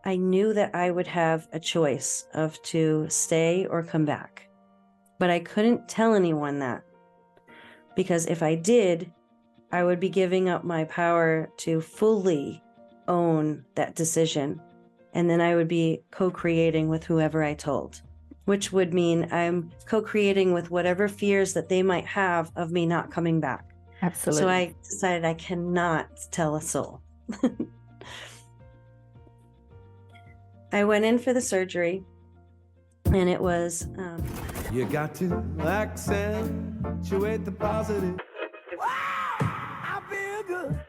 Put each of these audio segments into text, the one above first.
I knew that I would have a choice of to stay or come back. But I couldn't tell anyone that, because if I did, I would be giving up my power to fully own that decision. And then I would be co-creating with whoever I told, which would mean I'm co-creating with whatever fears that they might have of me not coming back. Absolutely. So I decided I cannot tell a soul. I went in for the surgery, and it was... You got to accentuate the positive. I feel good.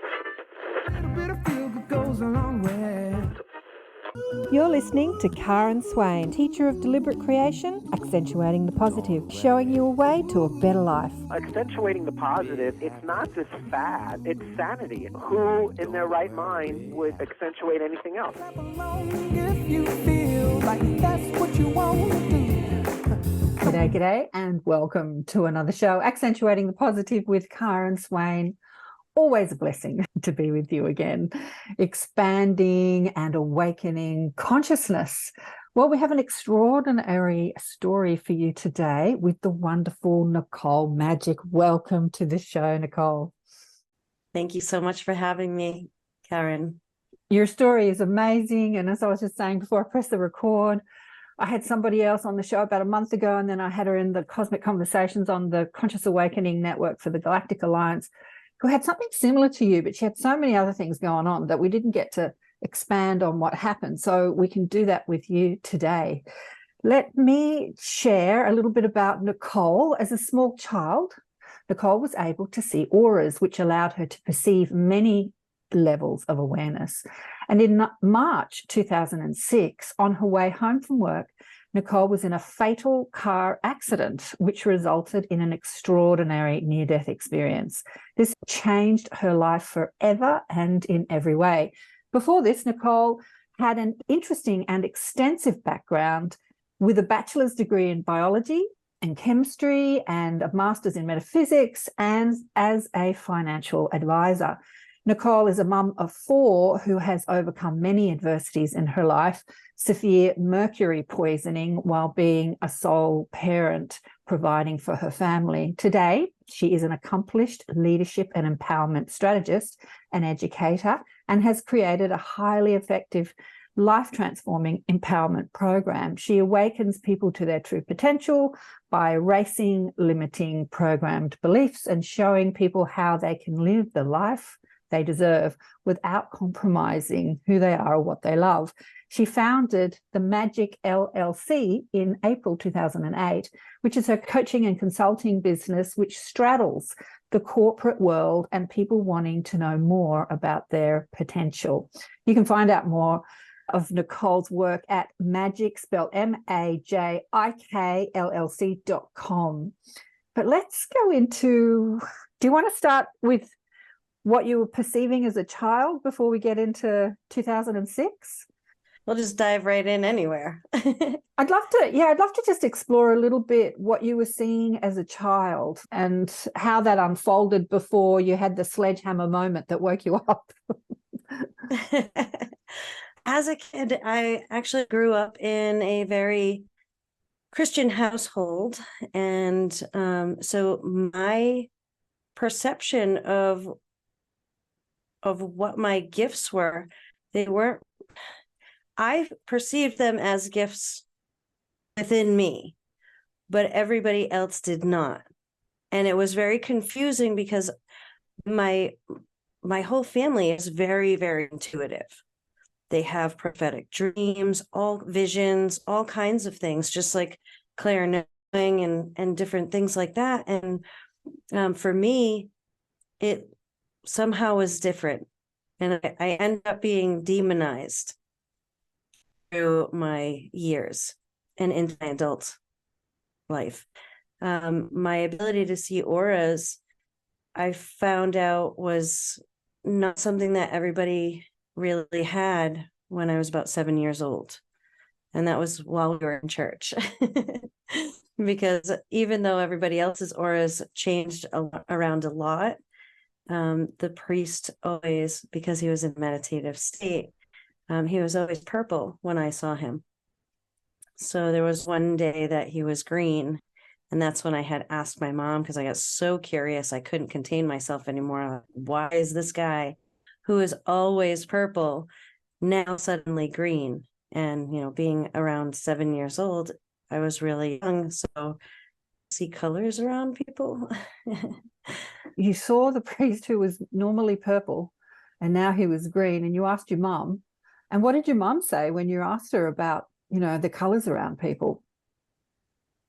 A little bit of feel good goes a long way. You're listening to Karen Swain, teacher of deliberate creation, accentuating the positive, showing you a way to a better life. Accentuating the positive, it's not just fad, it's sanity. Who in their right mind would accentuate anything else? If you feel like that's what you want to do. G'day, and welcome to another show, Accentuating the Positive with Karen Swain. Always a blessing to be with you again, expanding and awakening consciousness. Well, we have an extraordinary story for you today with the wonderful Nicole Majik. Welcome to the show, Nicole. Thank you so much for having me, Karen. Your story is amazing. And as I was just saying before I pressed the record, I had somebody else on the show about a month ago, and then I had her in the Cosmic Conversations on the Conscious Awakening Network for the Galactic Alliance, who had something similar to you, but she had so many other things going on that we didn't get to expand on what happened. So we can do that with you today. Let me share a little bit about Nicole. As a small child, Nicole was able to see auras, which allowed her to perceive many levels of awareness. And in March 2006, on her way home from work, Nicole was in a fatal car accident, which resulted in an extraordinary near-death experience. This changed her life forever and in every way. Before this, Nicole had an interesting and extensive background with a bachelor's degree in biology and chemistry and a master's in metaphysics, and as a financial advisor. Nicole is a mum of 4 who has overcome many adversities in her life, severe mercury poisoning while being a sole parent, providing for her family. Today, she is an accomplished leadership and empowerment strategist and educator, and has created a highly effective life-transforming empowerment program. She awakens people to their true potential by erasing limiting programmed beliefs and showing people how they can live the life they deserve without compromising who they are or what they love. She founded the Majik LLC in April 2008, which is her coaching and consulting business, which straddles the corporate world and people wanting to know more about their potential. You can find out more of Nicole's work at Majik, spelled MAJIK, But let's go into, do you want to start with what you were perceiving as a child before we get into 2006? We'll just dive right in anywhere. I'd love to just explore a little bit what you were seeing as a child and how that unfolded before you had the sledgehammer moment that woke you up. As a kid, I actually grew up in a very Christian household. And so my perception of what my gifts were, I perceived them as gifts within me, but everybody else did not. And it was very confusing because my whole family is very, very intuitive. They have prophetic dreams, all visions, all kinds of things, just like clairvoying and different things like that. And for me, it somehow was different. And I ended up being demonized through my years and into my adult life. My ability to see auras, I found out, was not something that everybody really had when I was about 7 years old. And that was while we were in church. Because even though everybody else's auras changed around a lot, the priest always, because he was in meditative state, He was always purple when I saw him. So there was one day that he was green, and that's when I had asked my mom, because I got so curious, I couldn't contain myself anymore. Why is this guy who is always purple now suddenly green? And, being around 7 years old, I was really young, so see colors around people. You saw the priest who was normally purple and now he was green, and you asked your mum. And what did your mum say when you asked her about, the colors around people?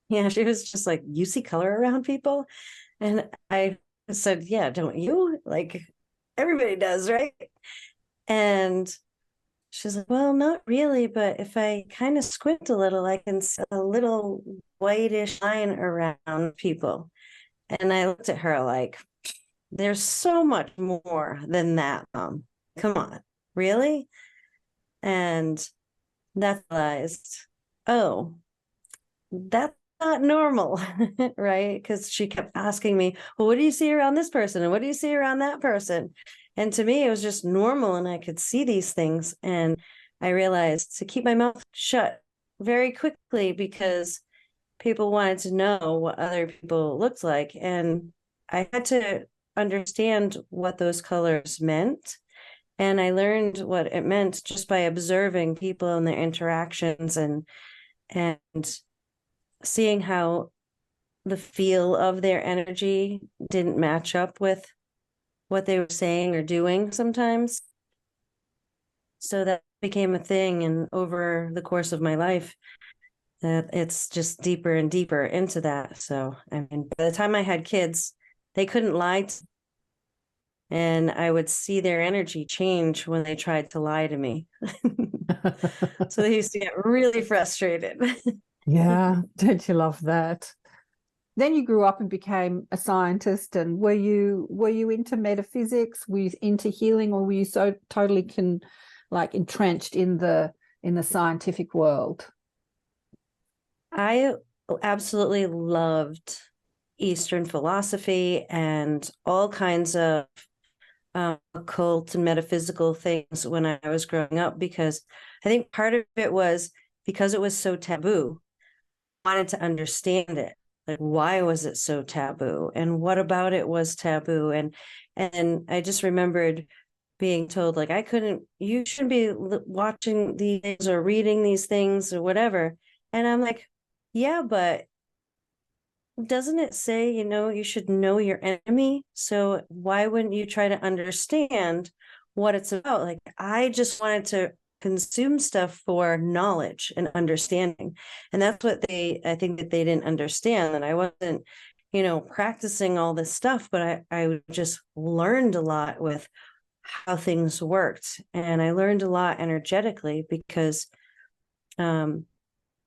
Yeah, she was just like, you see color around people? And I said, yeah, don't you? Like, everybody does, right? And she's like, well, not really, but if I kind of squint a little, I can see a little whitish line around people. And I looked at her like, there's so much more than that, Mom. Come on, really? And that realized, oh, that's not normal, right? Because she kept asking me, well, what do you see around this person? And what do you see around that person? And to me, it was just normal, and I could see these things. And I realized to keep my mouth shut very quickly, because people wanted to know what other people looked like. And I had to understand what those colors meant. And I learned what it meant just by observing people and their interactions, and seeing how the feel of their energy didn't match up with what they were saying or doing sometimes. So that became a thing. And over the course of my life, that it's just deeper and deeper into that. So, I mean, by the time I had kids, they couldn't lie to me, and I would see their energy change when they tried to lie to me. So they used to get really frustrated. Yeah, don't you love that? Then you grew up and became a scientist. And were you into metaphysics? Were you into healing, or were you so totally entrenched in the scientific world? I absolutely loved Eastern philosophy and all kinds of occult and metaphysical things when I was growing up, because I think part of it was because it was so taboo. I wanted to understand it. Like, why was it so taboo? And what about it was taboo? And I just remembered being told, like, you shouldn't be watching these things or reading these things or whatever. And I'm like, yeah, but doesn't it say, you should know your enemy? So why wouldn't you try to understand what it's about? Like, I just wanted to consume stuff for knowledge and understanding. And that's what I think that they didn't understand, that I wasn't, practicing all this stuff, but I just learned a lot with how things worked. And I learned a lot energetically, because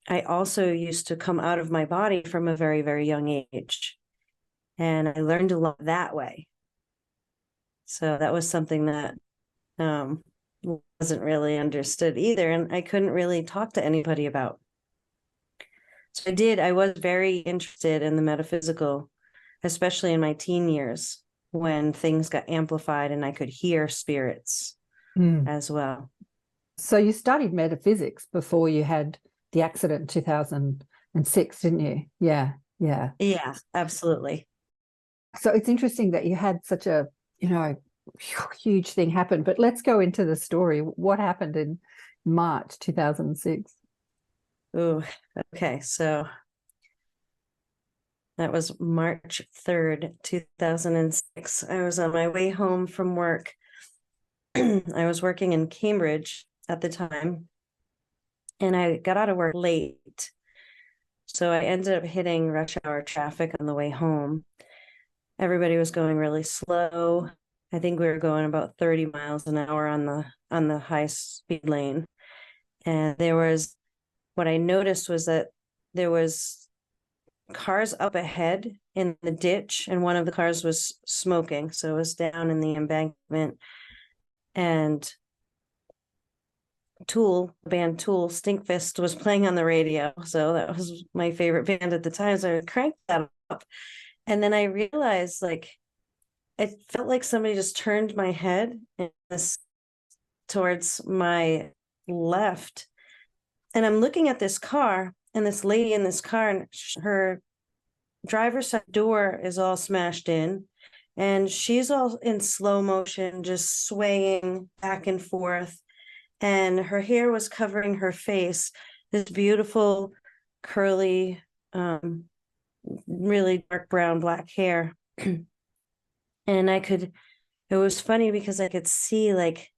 I also used to come out of my body from a very, very young age. And I learned a lot that way. So that was something that wasn't really understood either. And I couldn't really talk to anybody about. So I was very interested in the metaphysical, especially in my teen years, when things got amplified and I could hear spirits as well. So you studied metaphysics before you had the accident in 2006, didn't you? Yeah. Yeah, absolutely. So it's interesting that you had such a, huge thing happen. But let's go into the story. What happened in March 2006? Oh, okay. So that was March 3rd, 2006. I was on my way home from work. I was working in Cambridge at the time, and I got out of work late. So I ended up hitting rush hour traffic on the way home. Everybody was going really slow. I think we were going about 30 miles an hour on the high speed lane. And what I noticed was that there was cars up ahead in the ditch, and one of the cars was smoking. So it was down in the embankment. And band Tool, Stinkfist, was playing on the radio. So that was my favorite band at the time. So I cranked that up. And then I realized, like, it felt like somebody just turned my head towards my left. And I'm looking at this car, and this lady in this car, and her driver's side door is all smashed in, and she's all in slow motion, just swaying back and forth. And her hair was covering her face, this beautiful, curly, really dark brown, black hair. And it was funny because I could see like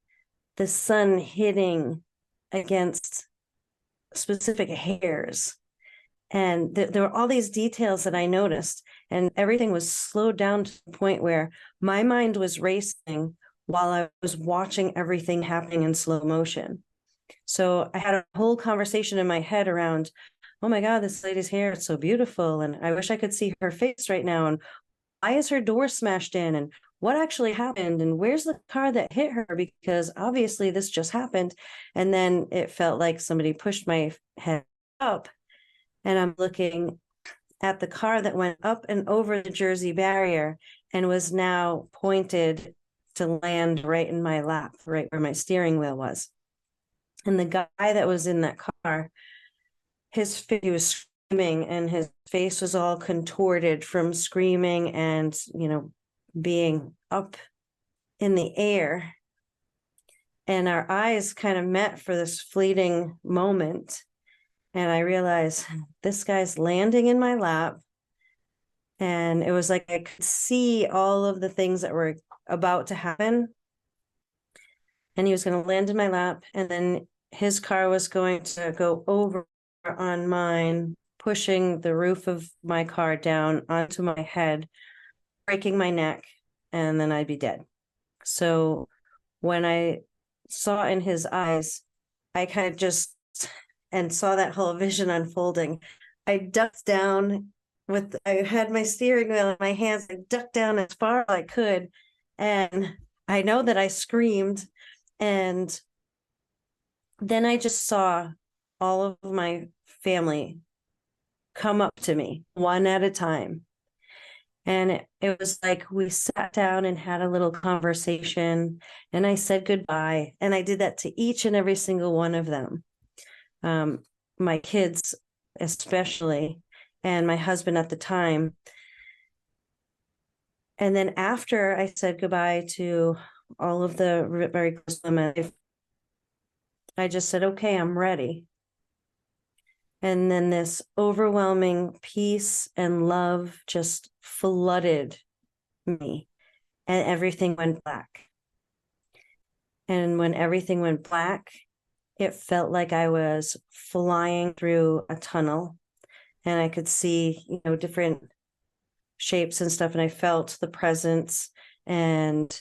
the sun hitting against specific hairs. And there were all these details that I noticed, and everything was slowed down to the point where my mind was racing while I was watching everything happening in slow motion. So I had a whole conversation in my head around, oh my God, this lady's hair is so beautiful. And I wish I could see her face right now. And why is her door smashed in? And what actually happened? And where's the car that hit her? Because obviously this just happened. And then it felt like somebody pushed my head up. And I'm looking at the car that went up and over the Jersey barrier and was now pointed to land right in my lap, right where my steering wheel was. And the guy that was in that car, he was screaming, and his face was all contorted from screaming and, being up in the air. And our eyes kind of met for this fleeting moment. And I realized this guy's landing in my lap. And it was like I could see all of the things that were about to happen. And he was going to land in my lap. And then his car was going to go over on mine, pushing the roof of my car down onto my head, breaking my neck, and then I'd be dead. So when I saw in his eyes, I kind of just and saw that whole vision unfolding. I ducked down I had my steering wheel in my hands. I ducked down as far as I could. And I know that I screamed. And then I just saw all of my family come up to me one at a time. And it was like we sat down and had a little conversation, and I said goodbye. And I did that to each and every single one of them. My kids especially, and my husband at the time. And then after I said goodbye to all of the very close women, I just said, okay, I'm ready. And then this overwhelming peace and love just flooded me, and everything went black. And when everything went black, it felt like I was flying through a tunnel, and I could see, different shapes and stuff. And I felt the presence, and,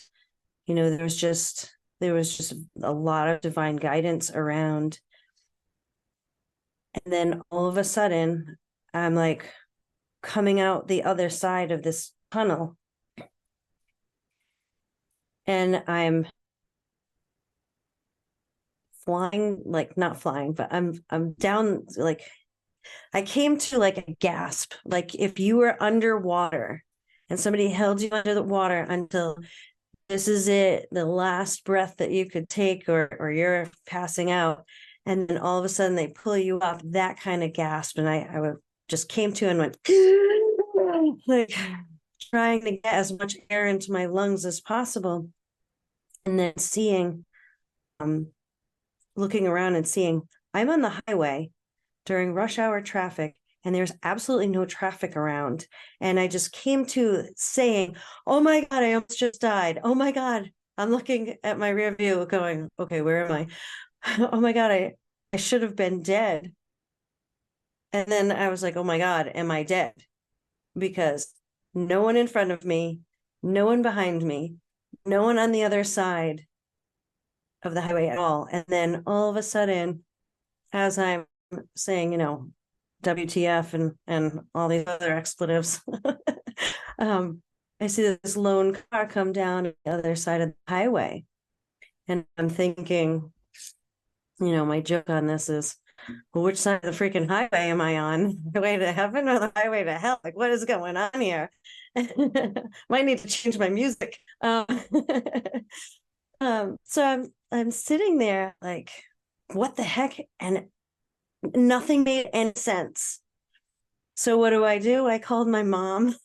there was just a lot of divine guidance around. And then all of a sudden, I'm like coming out the other side of this tunnel, and I'm flying, like not flying, but I'm down, like I came to like a gasp, like if you were underwater and somebody held you under the water until this is it, the last breath that you could take, or you're passing out, and then all of a sudden they pull you up, that kind of gasp. And I just came to and went like trying to get as much air into my lungs as possible. And then looking around and seeing I'm on the highway during rush hour traffic, and there's absolutely no traffic around. And I just came to saying, oh my God, I almost just died. Oh my God. I'm looking at my rear view going, okay, where am I? Oh my God, I should have been dead. And then I was like, oh my God, am I dead? Because no one in front of me, no one behind me, no one on the other side of the highway at all. And then all of a sudden, as I'm saying, WTF and all these other expletives, I see this lone car come down the other side of the highway. And I'm thinking, my joke on this is, well, which side of the freaking highway am I on? The way to heaven or the highway to hell? Like, what is going on here? Might need to change my music. So I'm sitting there like, what the heck? And nothing made any sense. So what do? I called my mom.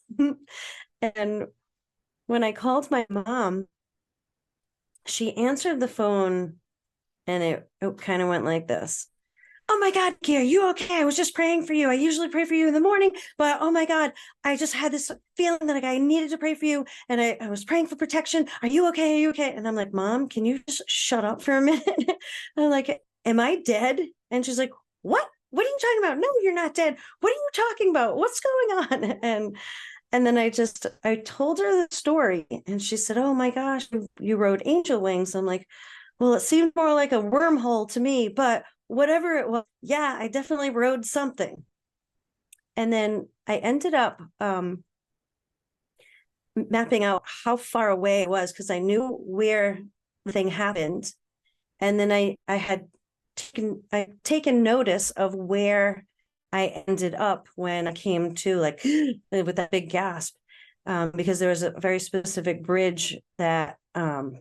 And when I called my mom, she answered the phone, and it kind of went like this. Oh my God, Nikki, are you okay? I was just praying for you. I usually pray for you in the morning, but oh my God, I just had this feeling that like I needed to pray for you. And I was praying for protection. Are you okay? Are you okay? And I'm like, Mom, can you just shut up for a minute? I'm like, am I dead? And she's like, what? What are you talking about? No, you're not dead. What are you talking about? What's going on? And then I told her the story, and she said, oh my gosh, you rode angel wings. I'm like, well, it seemed more like a wormhole to me, but whatever it was, yeah, I definitely rode something. And then I ended up mapping out how far away it was, because I knew where the thing happened. And then I had taken notice of where I ended up when I came to, like, with that big gasp, because there was a very specific bridge that I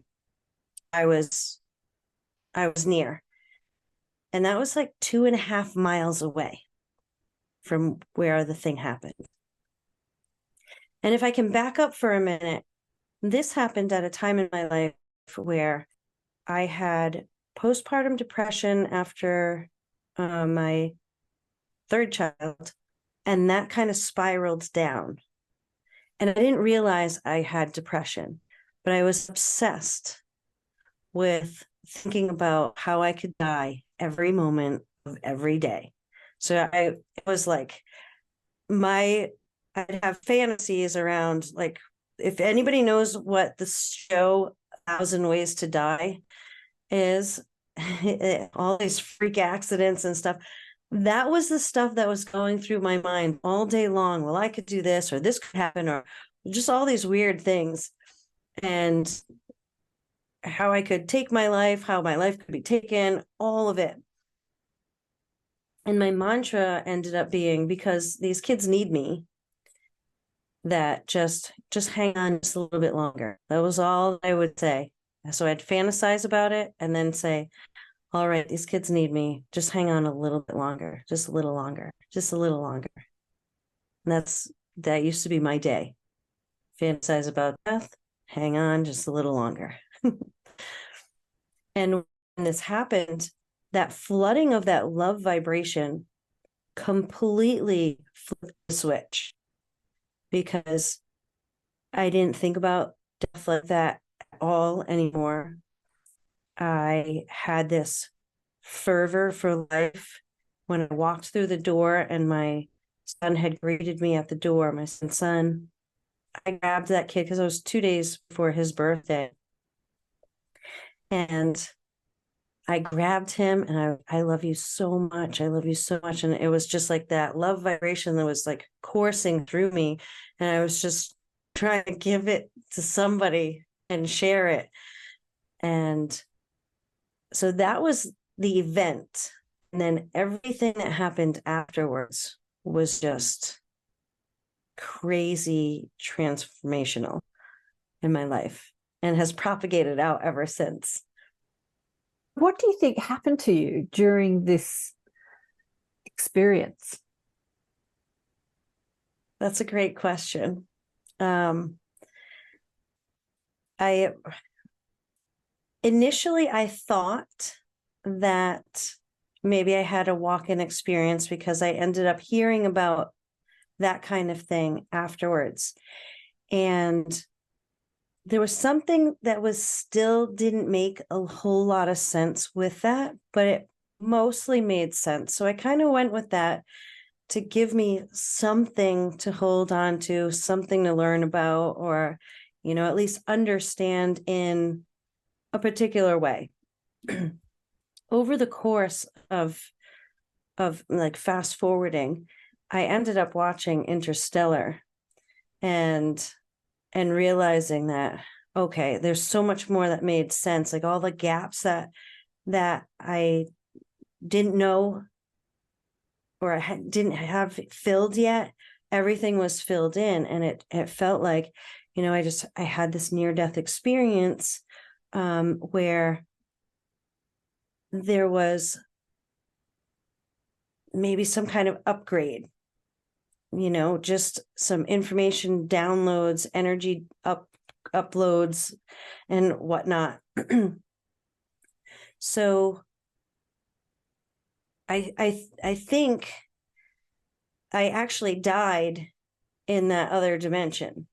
was near. And that was like 2.5 miles away from where the thing happened. And if I can back up for a minute, this happened at a time in my life where I had postpartum depression after my third child, and that kind of spiraled down. And I didn't realize I had depression, but I was obsessed with thinking about how I could die every moment of every day. So it was like I'd have fantasies around, like, if anybody knows what the show 1,000 Ways to Die is, all these freak accidents and stuff, that was the stuff that was going through my mind all day long. Well, I could do this, or this could happen, or just all these weird things. And how I could take my life, how my life could be taken, all of it. And my mantra ended up being, because these kids need me, that just hang on just a little bit longer. That was all I would say. So I'd fantasize about it and then say, all right, these kids need me. Just hang on a little bit longer, just a little longer, just a little longer. And that used to be my day. Fantasize about death, hang on just a little longer. And when this happened, that flooding of that love vibration completely flipped the switch, because I didn't think about death like that at all anymore. I had this fervor for life. When I walked through the door and my son had greeted me at the door, my son, I grabbed that kid, because it was 2 days before his birthday. And I grabbed him, and I love you so much. I love you so much. And it was just like that love vibration that was like coursing through me. And I was just trying to give it to somebody and share it. And so that was the event. And then everything that happened afterwards was just crazy transformational in my life, and has propagated out ever since. What do you think happened to you during this experience? That's a great question. Initially I thought that maybe I had a walk-in experience, because I ended up hearing about that kind of thing afterwards. And there was something that still didn't make a whole lot of sense with that, but it mostly made sense. So I kind of went with that to give me something to hold on to, something to learn about, or, at least understand in a particular way. Over the course of like fast forwarding, I ended up watching Interstellar and realizing that, okay, there's so much more that made sense. Like all the gaps that I didn't know, or I didn't have filled yet, everything was filled in. And it felt like, I had this near-death experience where there was maybe some kind of upgrade, just some information downloads, energy uploads and whatnot. So I think I actually died in that other dimension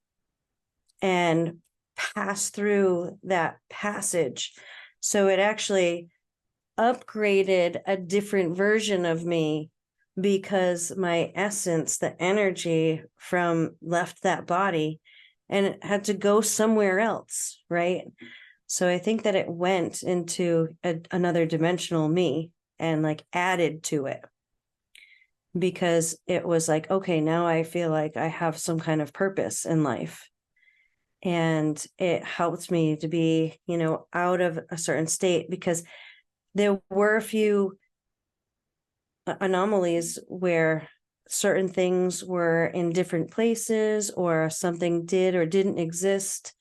and passed through that passage. So it actually upgraded a different version of me, because my essence, the energy left that body and it had to go somewhere else, right? So I think that it went into another dimensional me and like added to it, because it was like, okay, now I feel like I have some kind of purpose in life. And it helped me to be, out of a certain state, because there were a few anomalies where certain things were in different places, or something did or didn't exist,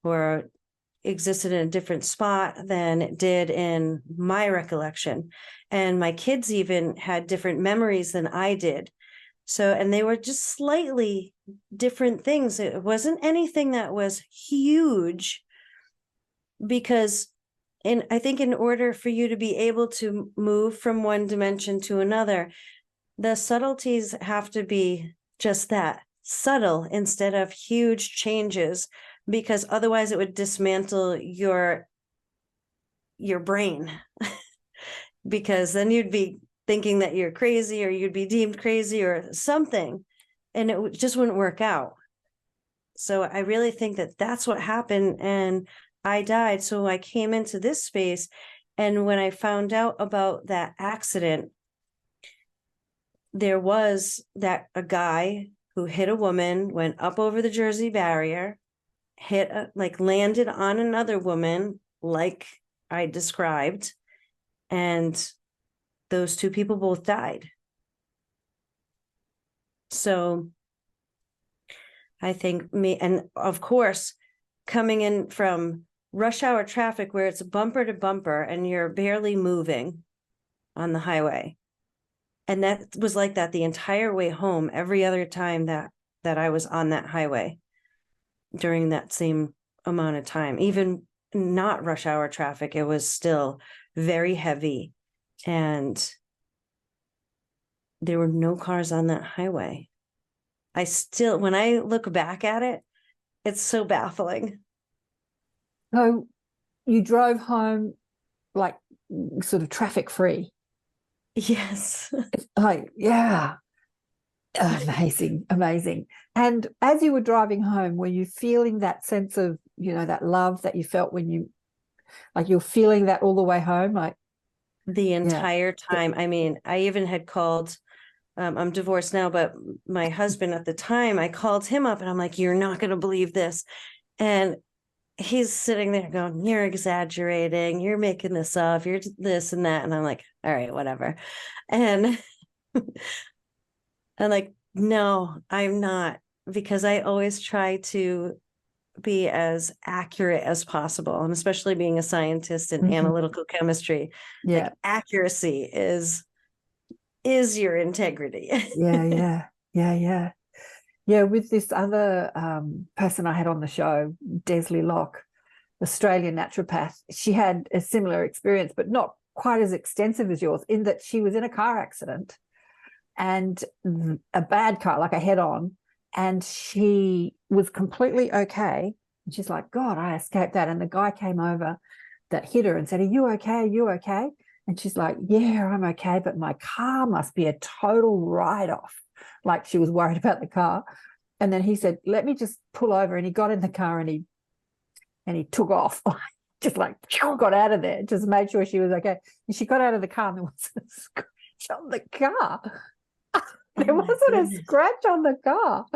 or existed in a different spot than it did in my recollection. And my kids even had different memories than I did. So, and they were just slightly different things. It wasn't anything that was huge, because I think in order for you to be able to move from one dimension to another, the subtleties have to be just that, subtle, instead of huge changes, because otherwise it would dismantle your brain. Because then you'd be thinking that you're crazy, or you'd be deemed crazy or something, and it just wouldn't work out. So I really think that that's what happened, and I died. So I came into this space, and when I found out about that accident, there was a guy who hit a woman, went up over the Jersey barrier, landed on another woman, like I described, and those two people both died. So I think and of course, coming in from rush hour traffic where it's bumper to bumper and you're barely moving on the highway. And that was like that the entire way home, every other time that I was on that highway during that same amount of time. Even not rush hour traffic, it was still very heavy, and there were no cars on that highway. When I look back at it, it's so baffling. So you drove home like sort of traffic free? Yes. Like, yeah. Amazing, amazing. And as you were driving home, were you feeling that sense of, that love that you felt when you're feeling that all the way home? Like the entire time. I mean, I even had called, I'm divorced now, but my husband at the time, I called him up and I'm like, you're not going to believe this. And he's sitting there going, you're exaggerating, you're making this up, you're this and that. And I'm like, all right, whatever. And I'm like, no, I'm not, because I always try to be as accurate as possible. And especially being a scientist in analytical chemistry, like accuracy is your integrity. Yeah. With this other person I had on the show, Desley Locke, Australian naturopath, she had a similar experience, but not quite as extensive as yours, in that she was in a car accident, and a bad car, like a head-on, and she was completely okay. And she's like, God, I escaped that. And the guy came over that hit her and said, are you okay? Are you okay? And she's like, yeah, I'm okay, but my car must be a total write-off. Like, she was worried about the car. And then he said, let me just pull over. And he got in the car and he took off. Just like got out of there, just made sure she was okay. And she got out of the car and there was a scratch on the car. There wasn't a scratch on the car.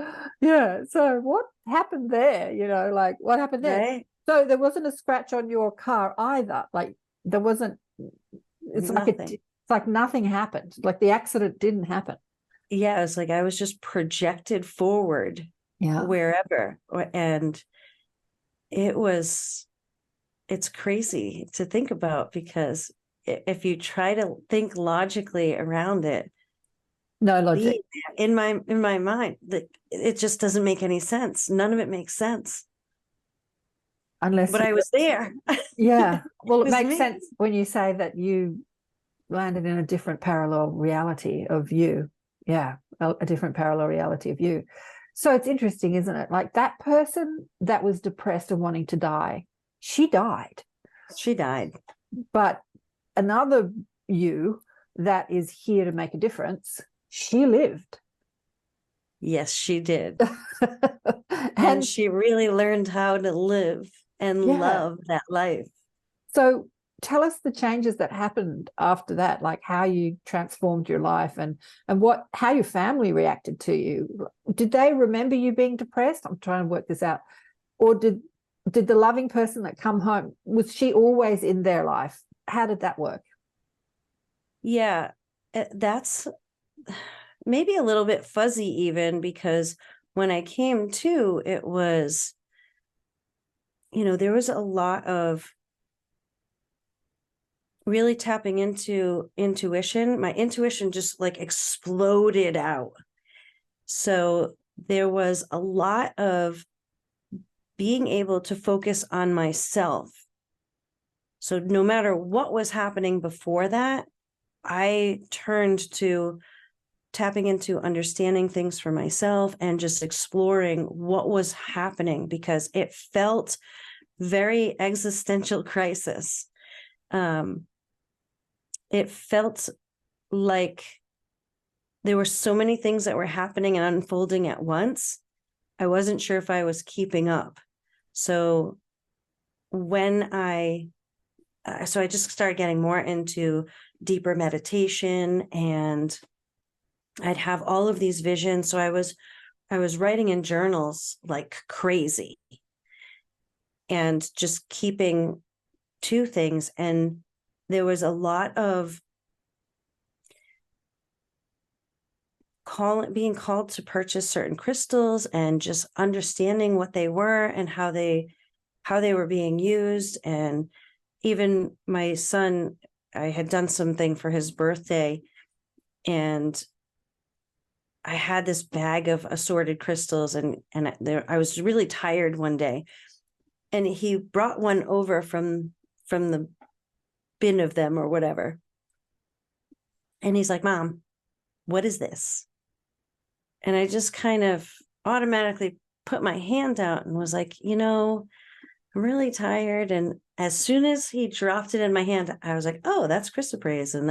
Yeah. So what happened there? Like, what happened there? Right? So there wasn't a scratch on your car either. Like, there wasn't. It's nothing. like nothing happened. Like, the accident didn't happen. Yeah, it was like I was just projected forward, wherever, and it's crazy to think about, because if you try to think logically around it, No logic. in my mind, it just doesn't make any sense. None of it makes sense. Unless But I was there. yeah. Well, it was makes me. sense when you say that you landed in a different parallel reality of you. Yeah, a different parallel reality of you. So it's interesting, isn't it? Like that person that was depressed and wanting to die, she died. She died. But another you that is here to make a difference, she lived. Yes, she did. and And she really learned how to live and Yeah. love that life. So tell us the changes that happened after that, like how you transformed your life and how your family reacted to you. Did they remember you being depressed? I'm trying to work this out. Or did the loving person that come home, was she always in their life? How did that work? Yeah, that's maybe a little bit fuzzy even, because when I came to, it was, there was a lot of really tapping into intuition. My intuition just like exploded out. So there was a lot of being able to focus on myself. So no matter what was happening before that, I turned to tapping into understanding things for myself and just exploring what was happening, because it felt very existential crisis. It felt like there were so many things that were happening and unfolding at once. I wasn't sure if I was keeping up. So when I just started getting more into deeper meditation, and I'd have all of these visions. So I was writing in journals like crazy and just keeping to things. And there was a lot of being called to purchase certain crystals and just understanding what they were and how they were being used. And even my son, I had done something for his birthday, and I had this bag of assorted crystals, and I was really tired one day, and he brought one over from the bin of them or whatever. And he's like, "Mom, what is this?" And I just kind of automatically put my hand out and was like, I'm really tired. And as soon as he dropped it in my hand, I was like, "Oh, that's chrysoprase, and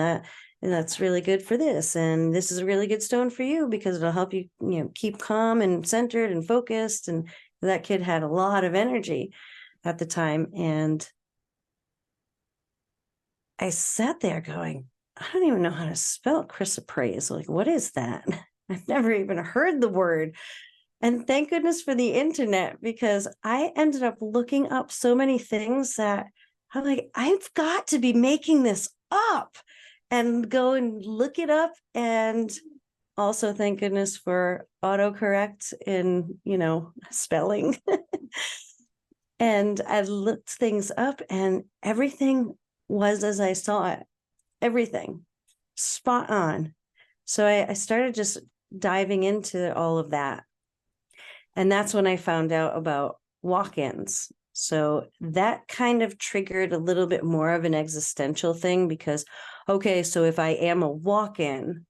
that's really good for this. And this is a really good stone for you because it'll help you, keep calm and centered and focused." And that kid had a lot of energy at the time. And I sat there going, I don't even know how to spell chrysoprase. Like, what is that? I've never even heard the word. And thank goodness for the internet, because I ended up looking up so many things that I'm like, I've got to be making this up, and go and look it up. And also thank goodness for autocorrect in, spelling. And I looked things up, and everything was as I saw it. Everything spot on. So I started just diving into all of that. And that's when I found out about walk-ins. So that kind of triggered a little bit more of an existential thing, because, okay, so if I am a walk-in,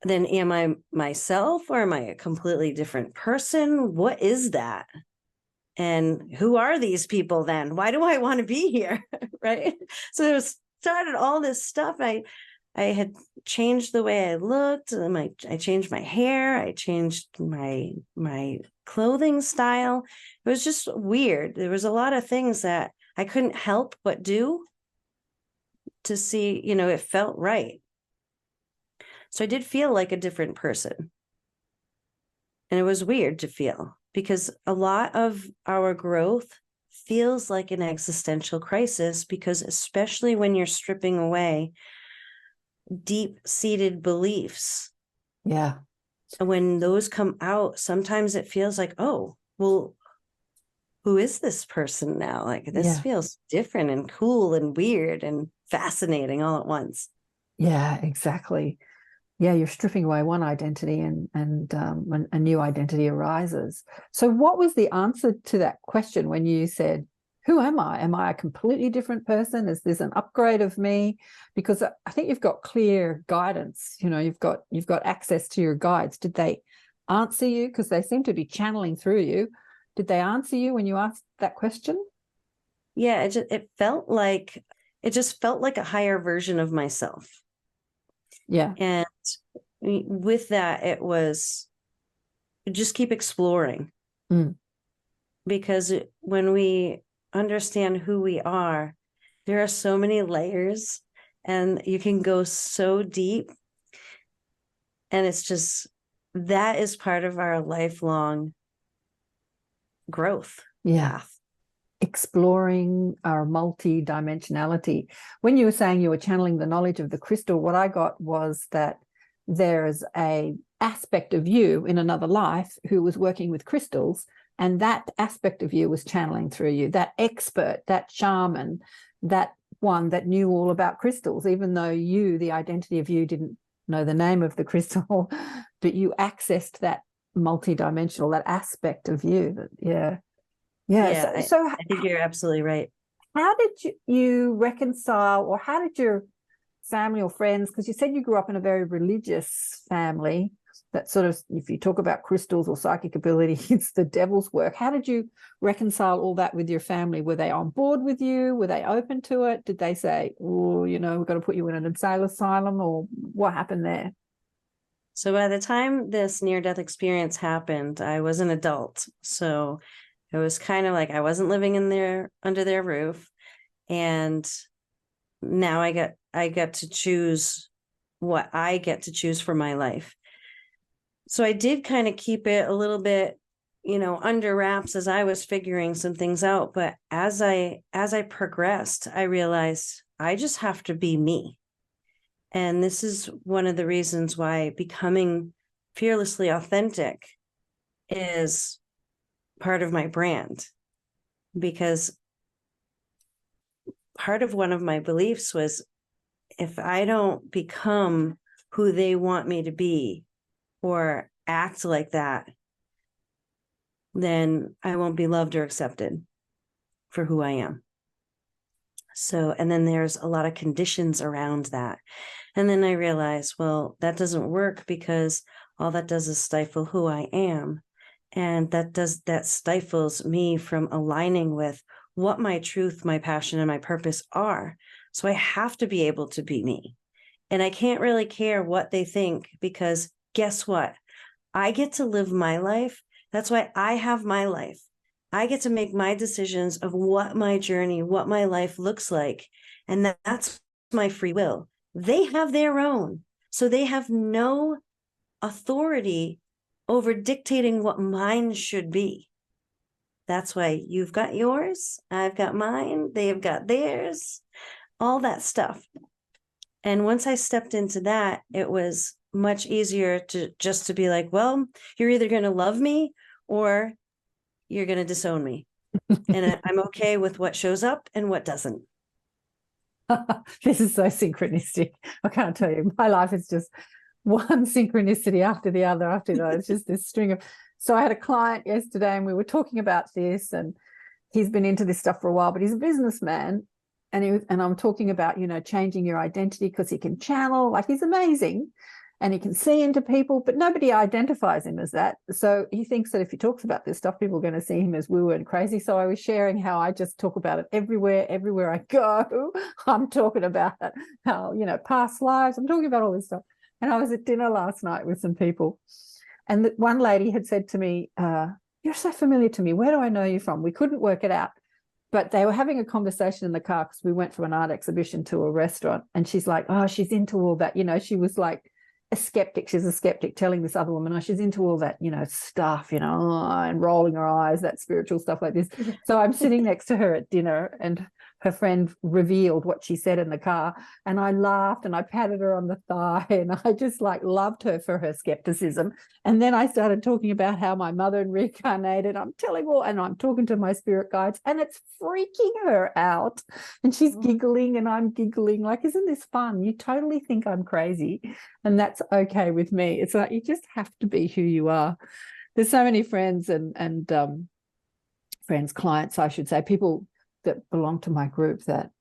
then am I myself, or am I a completely different person? What is that? And who are these people then? Why do I want to be here? Right? So there started all this stuff. I had changed the way I looked. I changed my hair. I changed my clothing style. It was just weird. There was a lot of things that I couldn't help but do to see, it felt right. So I did feel like a different person. And it was weird to feel, because a lot of our growth feels like an existential crisis, because especially when you're stripping away deep-seated beliefs. Yeah. When those come out, sometimes it feels like, oh, well, who is this person now? Like, this feels different and cool and weird and fascinating all at once. Yeah, exactly. Yeah, you're stripping away one identity and a new identity arises. So what was the answer to that question when you said, who am I? Am I a completely different person? Is this an upgrade of me? Because I think you've got clear guidance. You know, you've got access to your guides. Did they answer you? Because they seem to be channeling through you. Did they answer you when you asked that question? Yeah, it just felt like a higher version of myself. Yeah. And with that, it was just keep exploring. Because when we understand who we are, there are so many layers and you can go so deep. And it's just, that is part of our lifelong growth path. Exploring our multi-dimensionality. When you were saying you were channeling the knowledge of the crystal, what I got was that there's a aspect of you in another life who was working with crystals, and that aspect of you was channeling through you, that expert, that shaman, that one that knew all about crystals, even though you, the identity of you, didn't know the name of the crystal, but you accessed that multi-dimensional, that aspect of you. Yeah, so I think you're absolutely right. How did you reconcile, or how did your family or friends, because you said you grew up in a very religious family, that sort of, if you talk about crystals or psychic ability, it's the devil's work. How did you reconcile all that with your family? Were they on board with you? Were they open to it? Did they say, oh, you know, we've got to put you in an insane asylum, or what happened there? So by the time this near-death experience happened, I was an adult. So it was kind of like I wasn't living under their roof. And now I get to choose what I get to choose for my life. So I did kind of keep it a little bit, under wraps as I was figuring some things out. But as I progressed, I realized I just have to be me. And this is one of the reasons why becoming fearlessly authentic is part of my brand, because part of one of my beliefs was, if I don't become who they want me to be or act like that, then I won't be loved or accepted for who I am. So, and then there's a lot of conditions around that. And then I realized, well, that doesn't work, because all that does is stifle who I am. And that stifles me from aligning with what my truth, my passion, and my purpose are. So I have to be able to be me. And I can't really care what they think, because guess what? I get to live my life. That's why I have my life. I get to make my decisions of what my journey, what my life looks like. And that's my free will. They have their own. So they have no authority over dictating what mine should be. That's why you've got yours, I've got mine, they've got theirs, all that stuff. And once I stepped into that, it was much easier to be like, well, you're either going to love me or you're going to disown me. And I'm okay with what shows up and what doesn't. This is so synchronistic. I can't tell you. My life is just one synchronicity after the other after that. It's just this string of. So I had a client yesterday and we were talking about this, and he's been into this stuff for a while, but he's a businessman. And I'm talking about, changing your identity, because he can channel, like he's amazing, and he can see into people, but nobody identifies him as that. So he thinks that if he talks about this stuff, people are going to see him as woo and crazy. So I was sharing how I just talk about it everywhere I go. I'm talking about how, past lives. I'm talking about all this stuff. And I was at dinner last night with some people, and one lady had said to me, you're so familiar to me. Where do I know you from? We couldn't work it out. But they were having a conversation in the car, because we went from an art exhibition to a restaurant, and she's like, oh, she's into all that. She was like a skeptic. She's a skeptic telling this other woman, oh, she's into all that, stuff, and rolling her eyes, that spiritual stuff like this. So I'm sitting next to her at dinner, and her friend revealed what she said in the car, and I laughed and I patted her on the thigh, and I just like loved her for her skepticism. And then I started talking about how my mother reincarnated. I'm talking to my spirit guides, and it's freaking her out. And she's giggling and I'm giggling, like, isn't this fun? You totally think I'm crazy, and that's okay with me. It's like, you just have to be who you are. There's so many friends and friends, clients, I should say, people that belong to my group that,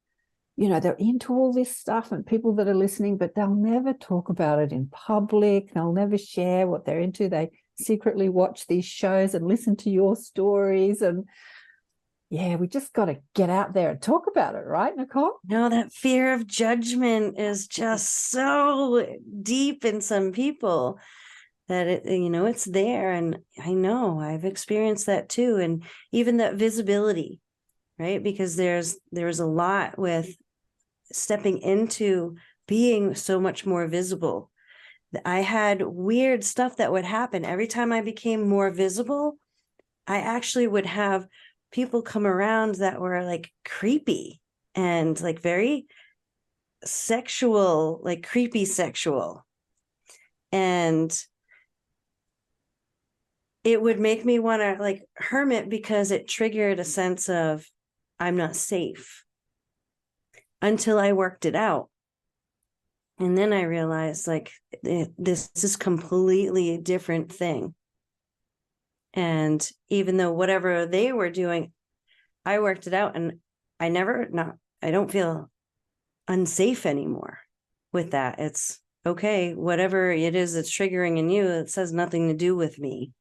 you know, they're into all this stuff, and people that are listening, but they'll never talk about it in public. They'll never share what they're into. They secretly watch these shows and listen to your stories. And yeah, we just got to get out there and talk about it, right, Nicole? No, that fear of judgment is just so deep in some people that it's there. And I know I've experienced that too. And even that visibility, right? Because there's a lot with stepping into being so much more visible. I had weird stuff that would happen every time I became more visible. I actually would have people come around that were like creepy and like very sexual, like creepy sexual. And it would make me want to like hermit, because it triggered a sense of I'm not safe, until I worked it out. And then I realized like this is completely a different thing. And even though whatever they were doing, I worked it out, and I don't feel unsafe anymore with that. It's okay, whatever it is that's triggering in you, it has nothing to do with me.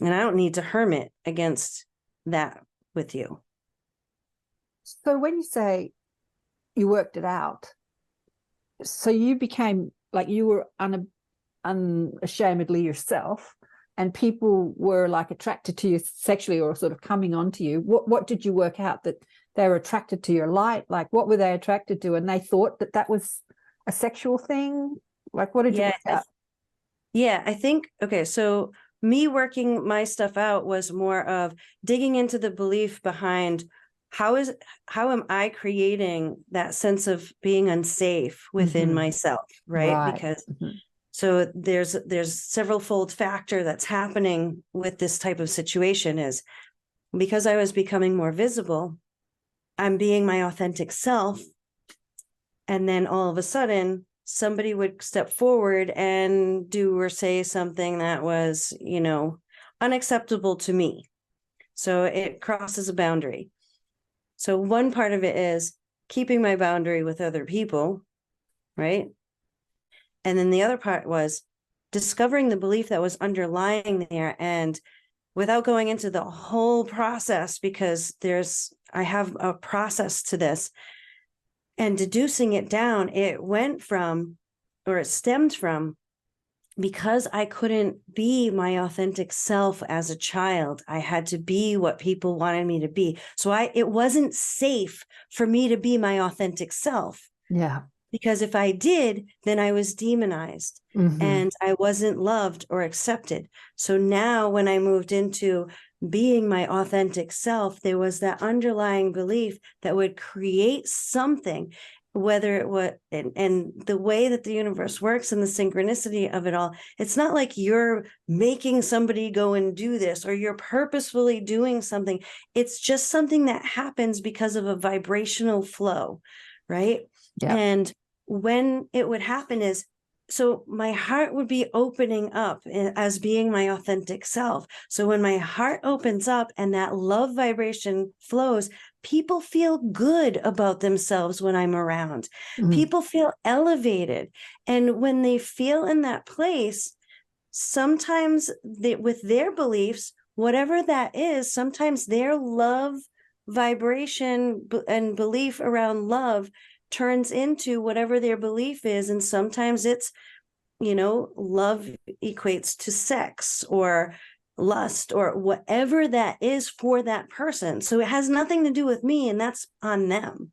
And I don't need to hermit against that with you. So when you say you worked it out, so you became like, you were unashamedly yourself, and people were like attracted to you sexually, or sort of coming onto you. What did you work out? That they were attracted to your light? Like, what were they attracted to? And they thought that was a sexual thing? Like, what did you work out? I think, okay, so me working my stuff out was more of digging into the belief behind how am I creating that sense of being unsafe within myself, right? Because so there's several fold factor that's happening with this type of situation. Is because I was becoming more visible, I'm being my authentic self, and then all of a sudden somebody would step forward and do or say something that was, unacceptable to me. So it crosses a boundary. So one part of it is keeping my boundary with other people, right? And then the other part was discovering the belief that was underlying there. And without going into the whole process, because I have a process to this, and deducing it down, it stemmed from, because I couldn't be my authentic self as a child. I had to be what people wanted me to be. So it wasn't safe for me to be my authentic self. Yeah. Because if I did, then I was demonized and I wasn't loved or accepted. So now when I moved into being my authentic self, there was that underlying belief that would create something, whether it was, and the way that the universe works and the synchronicity of it all, it's not like you're making somebody go and do this, or you're purposefully doing something. It's just something that happens because of a vibrational flow, right? Yeah. And when it would happen is, so my heart would be opening up as being my authentic self. So when my heart opens up and that love vibration flows, people feel good about themselves when I'm around. People feel elevated. And when they feel in that place, sometimes with their beliefs, whatever that is, sometimes their love vibration and belief around love turns into whatever their belief is. And sometimes it's, love equates to sex or lust or whatever that is for that person. So it has nothing to do with me, and that's on them.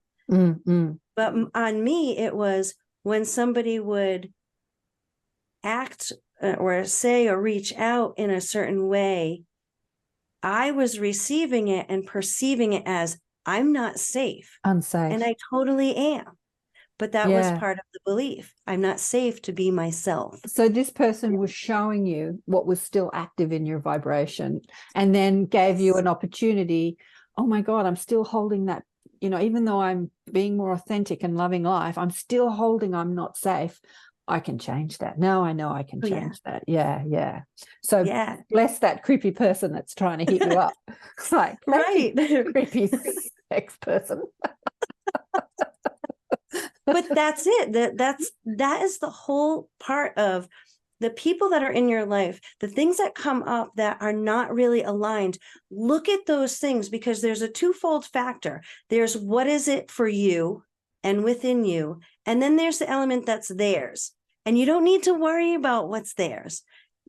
But on me, it was when somebody would act or say or reach out in a certain way, I was receiving it and perceiving it as, I'm not safe. Unsafe. And I totally am. But that was Yeah. part of the belief. I'm not safe to be myself. So this person was showing you what was still active in your vibration, and then gave you an opportunity. Oh my God, I'm still holding that, even though I'm being more authentic and loving life, I'm still holding I'm not safe. I can change that. Now I know I can change that. Yeah, yeah. So bless that creepy person that's trying to hit you up. It's like, right. creepy sex person. But that's it. That is the whole part of the people that are in your life, the things that come up that are not really aligned. Look at those things, because there's a twofold factor. There's what is it for you and within you, and then there's the element that's theirs. And you don't need to worry about what's theirs.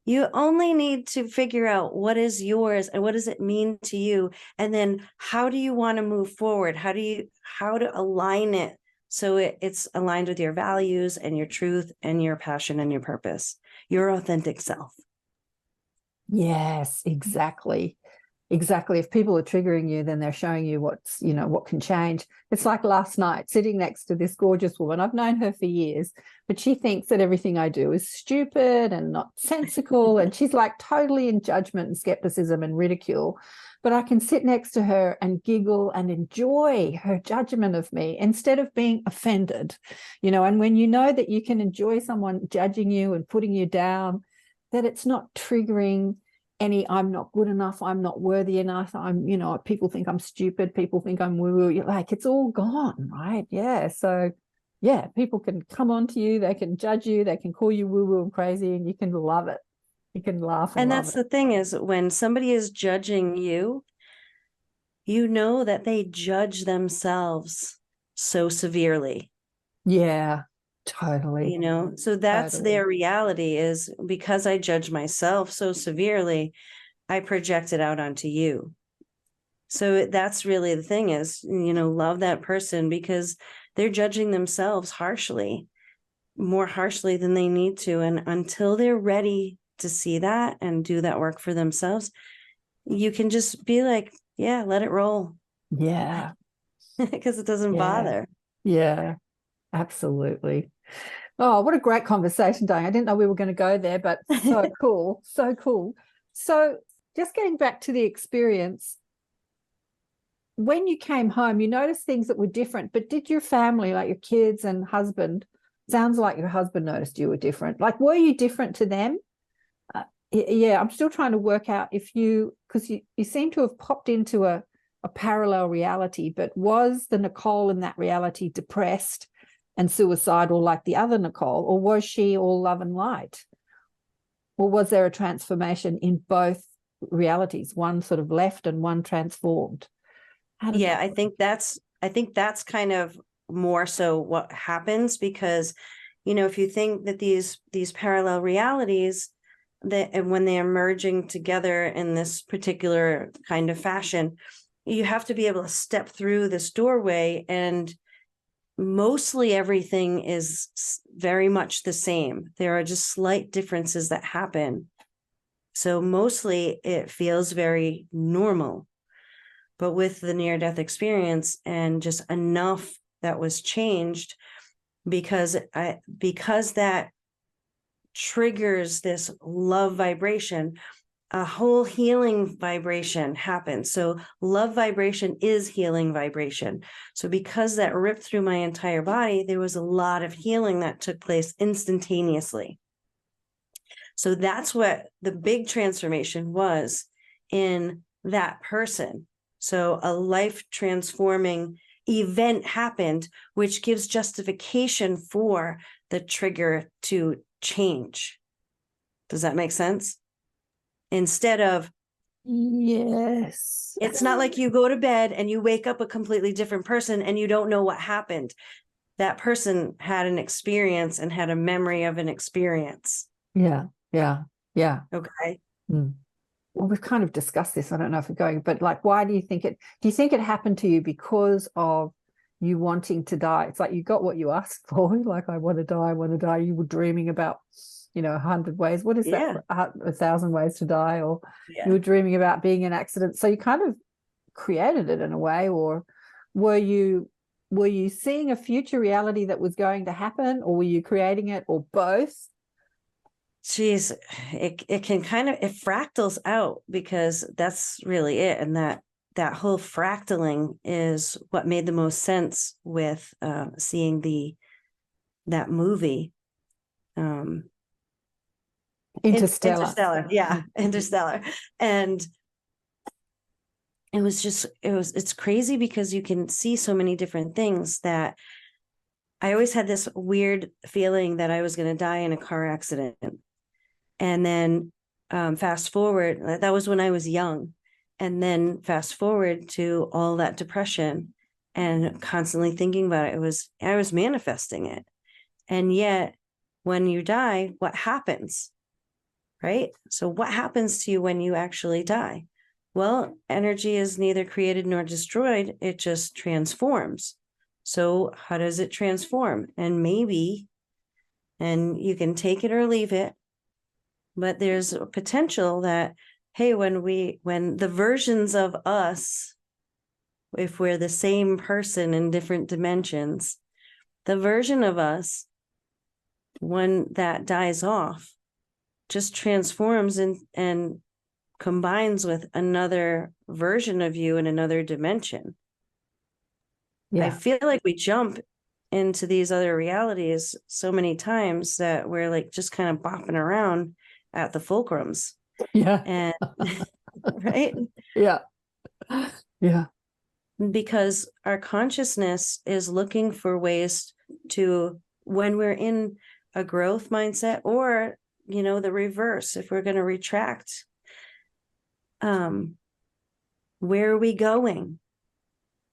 You only need to figure out what is yours and what does it mean to you, and then how do you want to move forward? How to align it so it's aligned with your values and your truth and your passion and your purpose, your authentic self. Yes, exactly. Exactly. If people are triggering you, then they're showing you what can change. It's like last night, sitting next to this gorgeous woman. I've known her for years, but she thinks that everything I do is stupid and not sensical. And she's like totally in judgment and skepticism and ridicule. But I can sit next to her and giggle and enjoy her judgment of me instead of being offended, and when you know that you can enjoy someone judging you and putting you down, that it's not triggering any I'm not good enough, I'm not worthy enough, people think I'm stupid, people think I'm woo-woo, like it's all gone, right? Yeah. So yeah, people can come on to you, they can judge you, they can call you woo-woo and crazy, and you can love it. You can laugh and that's the thing, is when somebody is judging you, you know that they judge themselves so severely. Yeah, totally. So that's their reality, is because I judge myself so severely, I project it out onto you. So that's really the thing, is, love that person, because they're judging themselves more harshly than they need to. And until they're ready to see that and do that work for themselves, you can just be like, yeah, let it roll. Yeah. Because it doesn't bother. Yeah, absolutely. Oh, what a great conversation, Diane. I didn't know we were going to go there, but so cool. So cool. So just getting back to the experience, when you came home, you noticed things that were different, but did your family, like your kids and husband, sounds like your husband noticed you were different. Like, were you different to them? Yeah, I'm still trying to work out because you seem to have popped into a parallel reality, but was the Nicole in that reality depressed and suicidal like the other Nicole, or was she all love and light? Or was there a transformation in both realities, one sort of left and one transformed? I think that's kind of more so what happens, because if you think that these parallel realities, that when they are merging together in this particular kind of fashion, you have to be able to step through this doorway, and mostly everything is very much the same. There are just slight differences that happen. So mostly it feels very normal. But with the near-death experience and just enough that was changed, because that triggers this love vibration, a whole healing vibration happens. So love vibration is healing vibration. So because that ripped through my entire body, there was a lot of healing that took place instantaneously. So that's what the big transformation was in that person. So a life transforming event happened, which gives justification for the trigger to change. Does that make sense? Instead of, yes, it's not like you go to bed and you wake up a completely different person and you don't know what happened. That person had an experience and had a memory of an experience. Yeah. Okay. Well, we've kind of discussed this. I don't know if we're going, but like, why do you think it happened to you because of you wanting to die? It's like you got what you asked for. Like, I want to die. You were dreaming about, 100 ways. What is that? 1,000 ways to die, or you were dreaming about being in an accident. So you kind of created it in a way, or were you seeing a future reality that was going to happen, or were you creating it, or both? Geez, it can kind of, it fractals out, because that's really it. And that whole fractaling is what made the most sense with seeing that movie. Interstellar. Yeah, Interstellar. And it's crazy, because you can see so many different things. That I always had this weird feeling that I was going to die in a car accident. And then fast forward, that was when I was young. And then fast forward to all that depression and constantly thinking about it. I was manifesting it. And yet when you die, what happens? Right? So what happens to you when you actually die? Well, energy is neither created nor destroyed. It just transforms. So how does it transform? And you can take it or leave it, but there's a potential that, hey, when the versions of us, if we're the same person in different dimensions, the version of us, when that dies off, just transforms and combines with another version of you in another dimension. Yeah. I feel like we jump into these other realities so many times that we're like just kind of bopping around at the fulcrums. Yeah. And right? Yeah. Yeah. Because our consciousness is looking for ways to, when we're in a growth mindset, or the reverse, if we're going to retract, where are we going?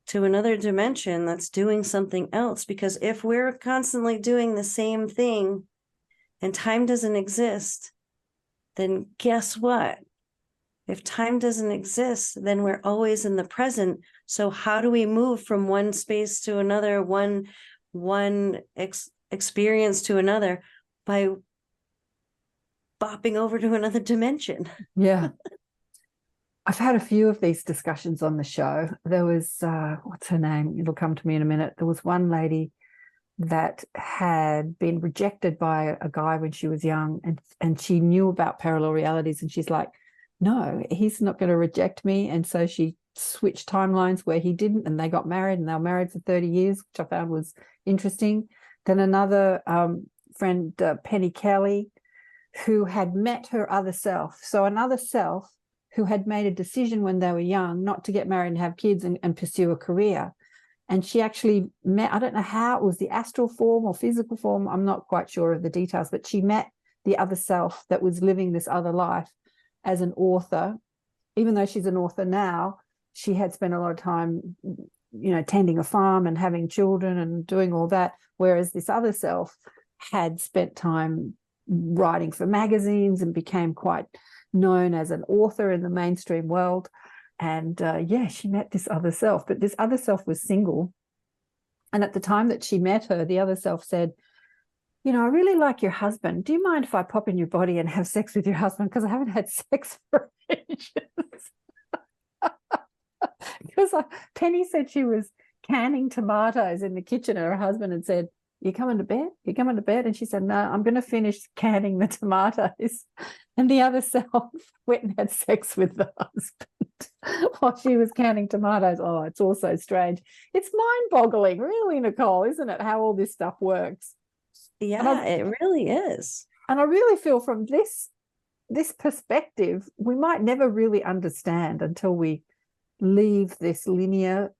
To another dimension that's doing something else. Because if we're constantly doing the same thing and time doesn't exist, then guess what? If time doesn't exist, then we're always in the present. So how do we move from one space to another, one experience to another? By bopping over to another dimension. Yeah. I've had a few of these discussions on the show. There was, what's her name? It'll come to me in a minute. There was one lady that had been rejected by a guy when she was young, and she knew about parallel realities, and she's like, no, he's not going to reject me. And so she switched timelines where he didn't, and they got married, and they were married for 30 years, which I found was interesting. Then another friend, Penny Kelly, who had met her other self. So another self who had made a decision when they were young not to get married and have kids and pursue a career. And she actually met, I don't know how, it was the astral form or physical form, I'm not quite sure of the details, but she met the other self that was living this other life as an author. Even though she's an author now, she had spent a lot of time, tending a farm and having children and doing all that, whereas this other self had spent time writing for magazines and became quite known as an author in the mainstream world. And she met this other self, but this other self was single. And at the time that she met her, the other self said, I really like your husband. Do you mind if I pop in your body and have sex with your husband? Because I haven't had sex for ages. Because Penny said she was canning tomatoes in the kitchen, and her husband had said, you coming to bed? You coming to bed? And she said, no, I'm going to finish canning the tomatoes. And the other self went and had sex with the husband while she was canning tomatoes. Oh, it's all so strange. It's mind-boggling, really, Nicole, isn't it, how all this stuff works? Yeah, it really is. And I really feel from this perspective, we might never really understand until we leave this linear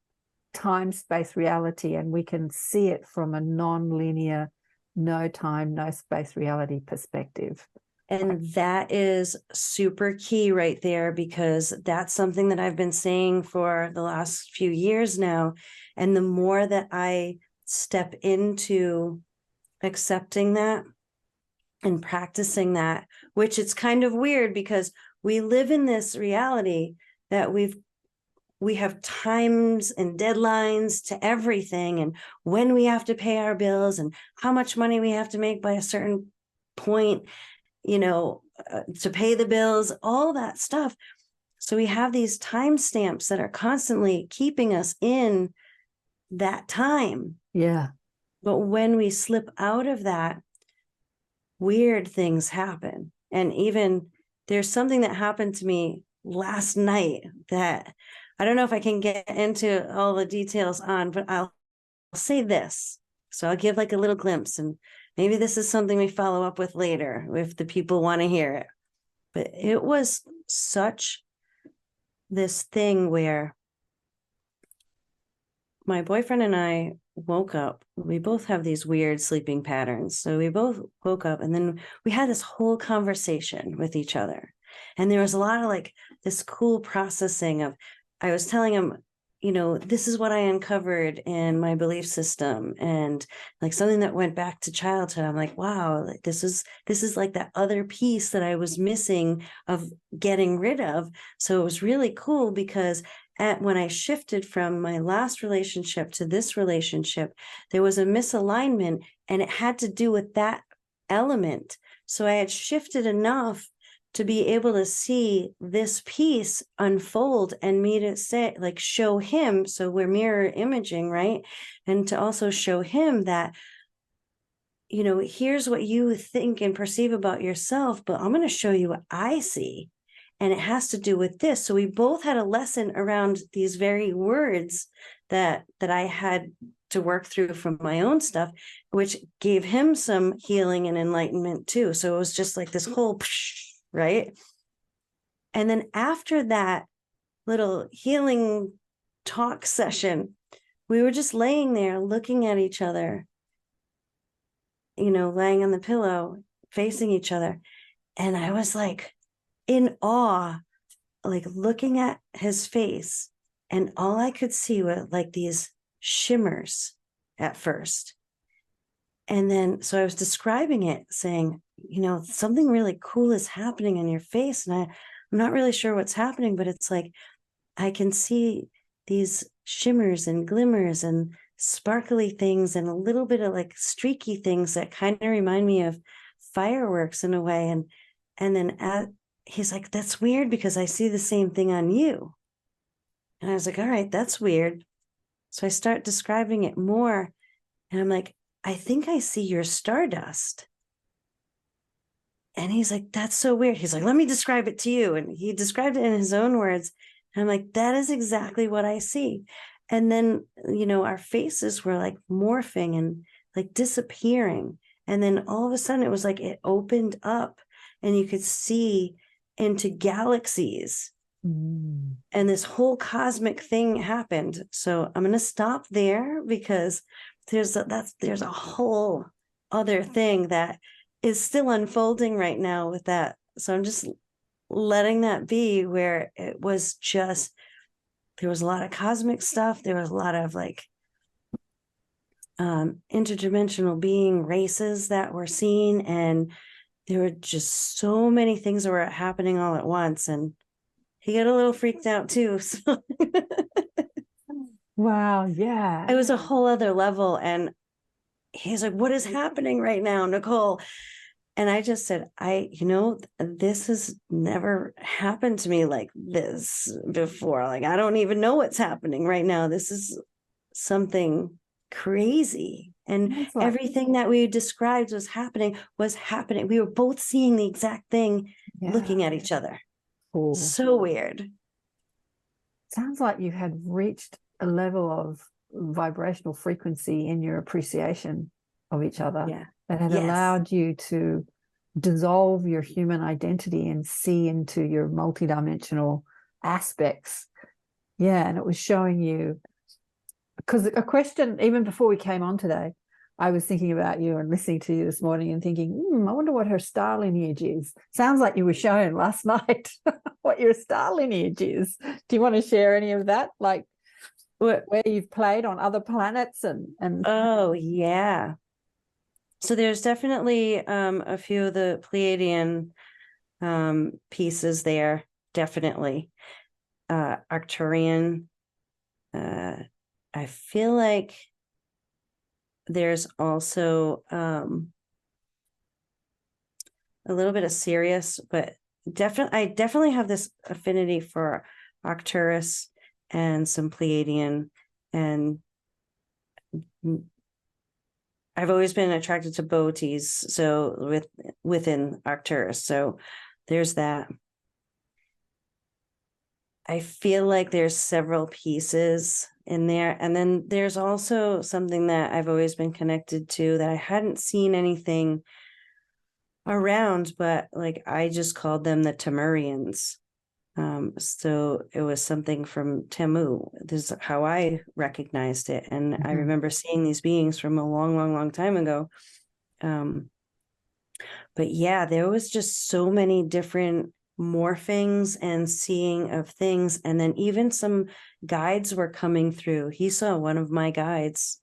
time-space reality and we can see it from a non-linear, no time, no space reality perspective. And that is super key right there, because that's something that I've been saying for the last few years now. And the more that I step into accepting that and practicing that, which it's kind of weird because we live in this reality that we have times and deadlines to everything, and when we have to pay our bills and how much money we have to make by a certain point, to pay the bills, all that stuff. So we have these timestamps that are constantly keeping us in that time. Yeah. But when we slip out of that, weird things happen. And even there's something that happened to me last night that I don't know if I can get into all the details on, but I'll say this. So I'll give like a little glimpse, and maybe this is something we follow up with later if the people want to hear it. But it was such this thing where my boyfriend and I woke up. We both have these weird sleeping patterns. So we both woke up, and then we had this whole conversation with each other. And there was a lot of like this cool processing of, I was telling him, you know, this is what I uncovered in my belief system, and like something that went back to childhood. I'm like, wow, like this is like that other piece that I was missing of getting rid of. So it was really cool because when I shifted from my last relationship to this relationship, there was a misalignment, and it had to do with that element. So I had shifted enough to be able to see this piece unfold, and me to say, like, show him. So we're mirror imaging, right? And to also show him that, you know, here's what you think and perceive about yourself, but I'm going to show you what I see. And it has to do with this. So we both had a lesson around these very words that I had to work through from my own stuff, which gave him some healing and enlightenment too. So it was just like this whole, right? And then after that little healing talk session, we were just laying there looking at each other, you know, laying on the pillow, facing each other. And I was like in awe, like looking at his face, and all I could see were like these shimmers at first. And then, so I was describing it, saying, you know, something really cool is happening in your face. And I'm not really sure what's happening, but it's like, I can see these shimmers and glimmers and sparkly things and a little bit of like streaky things that kind of remind me of fireworks in a way. And then he's like, that's weird because I see the same thing on you. And I was like, all right, that's weird. So I start describing it more, and I'm like, I think I see your stardust. And he's like, that's so weird. He's like, let me describe it to you. And he described it in his own words. And I'm like, that is exactly what I see. And then, you know, our faces were like morphing and like disappearing. And then all of a sudden it was like it opened up, and you could see into galaxies. And this whole cosmic thing happened. So I'm going to stop there because there's a whole other thing that is still unfolding right now with that. So I'm just letting that be, where it was just, there was a lot of cosmic stuff. There was a lot of like interdimensional being races that were seen, and there were just so many things that were happening all at once. And he got a little freaked out too. So Wow. Yeah. it was a whole other level. And he's like, what is happening right now, Nicole? And I just said, you know, this has never happened to me like this before. Like, I don't even know what's happening right now. This is something crazy. And everything that we described was happening. We were both seeing the exact thing, looking at each other. Cool. So weird. Sounds like you had reached a level of vibrational frequency in your appreciation of each other that had allowed you to dissolve your human identity and see into your multidimensional aspects. Yeah, and it was showing you, because a question, even before we came on today, I was thinking about you and listening to you this morning and thinking, I wonder what her star lineage is. Sounds like you were shown last night what your star lineage is. Do you want to share any of that? Like where you've played on other planets and Oh, yeah. So there's definitely a few of the Pleiadian pieces there, definitely. Arcturian. I feel like there's also a little bit of Sirius, but I definitely have this affinity for Arcturus and some Pleiadian, and I've always been attracted to boaties, so within Arcturus. So there's that. I feel like there's several pieces in there. And then there's also something that I've always been connected to that I hadn't seen anything around, but like I just called them the Temurians. So it was something from Temu. This is how I recognized it. And I remember seeing these beings from a long, long, long time ago. But yeah, there was just so many different morphings and seeing of things. And then even some guides were coming through. He saw one of my guides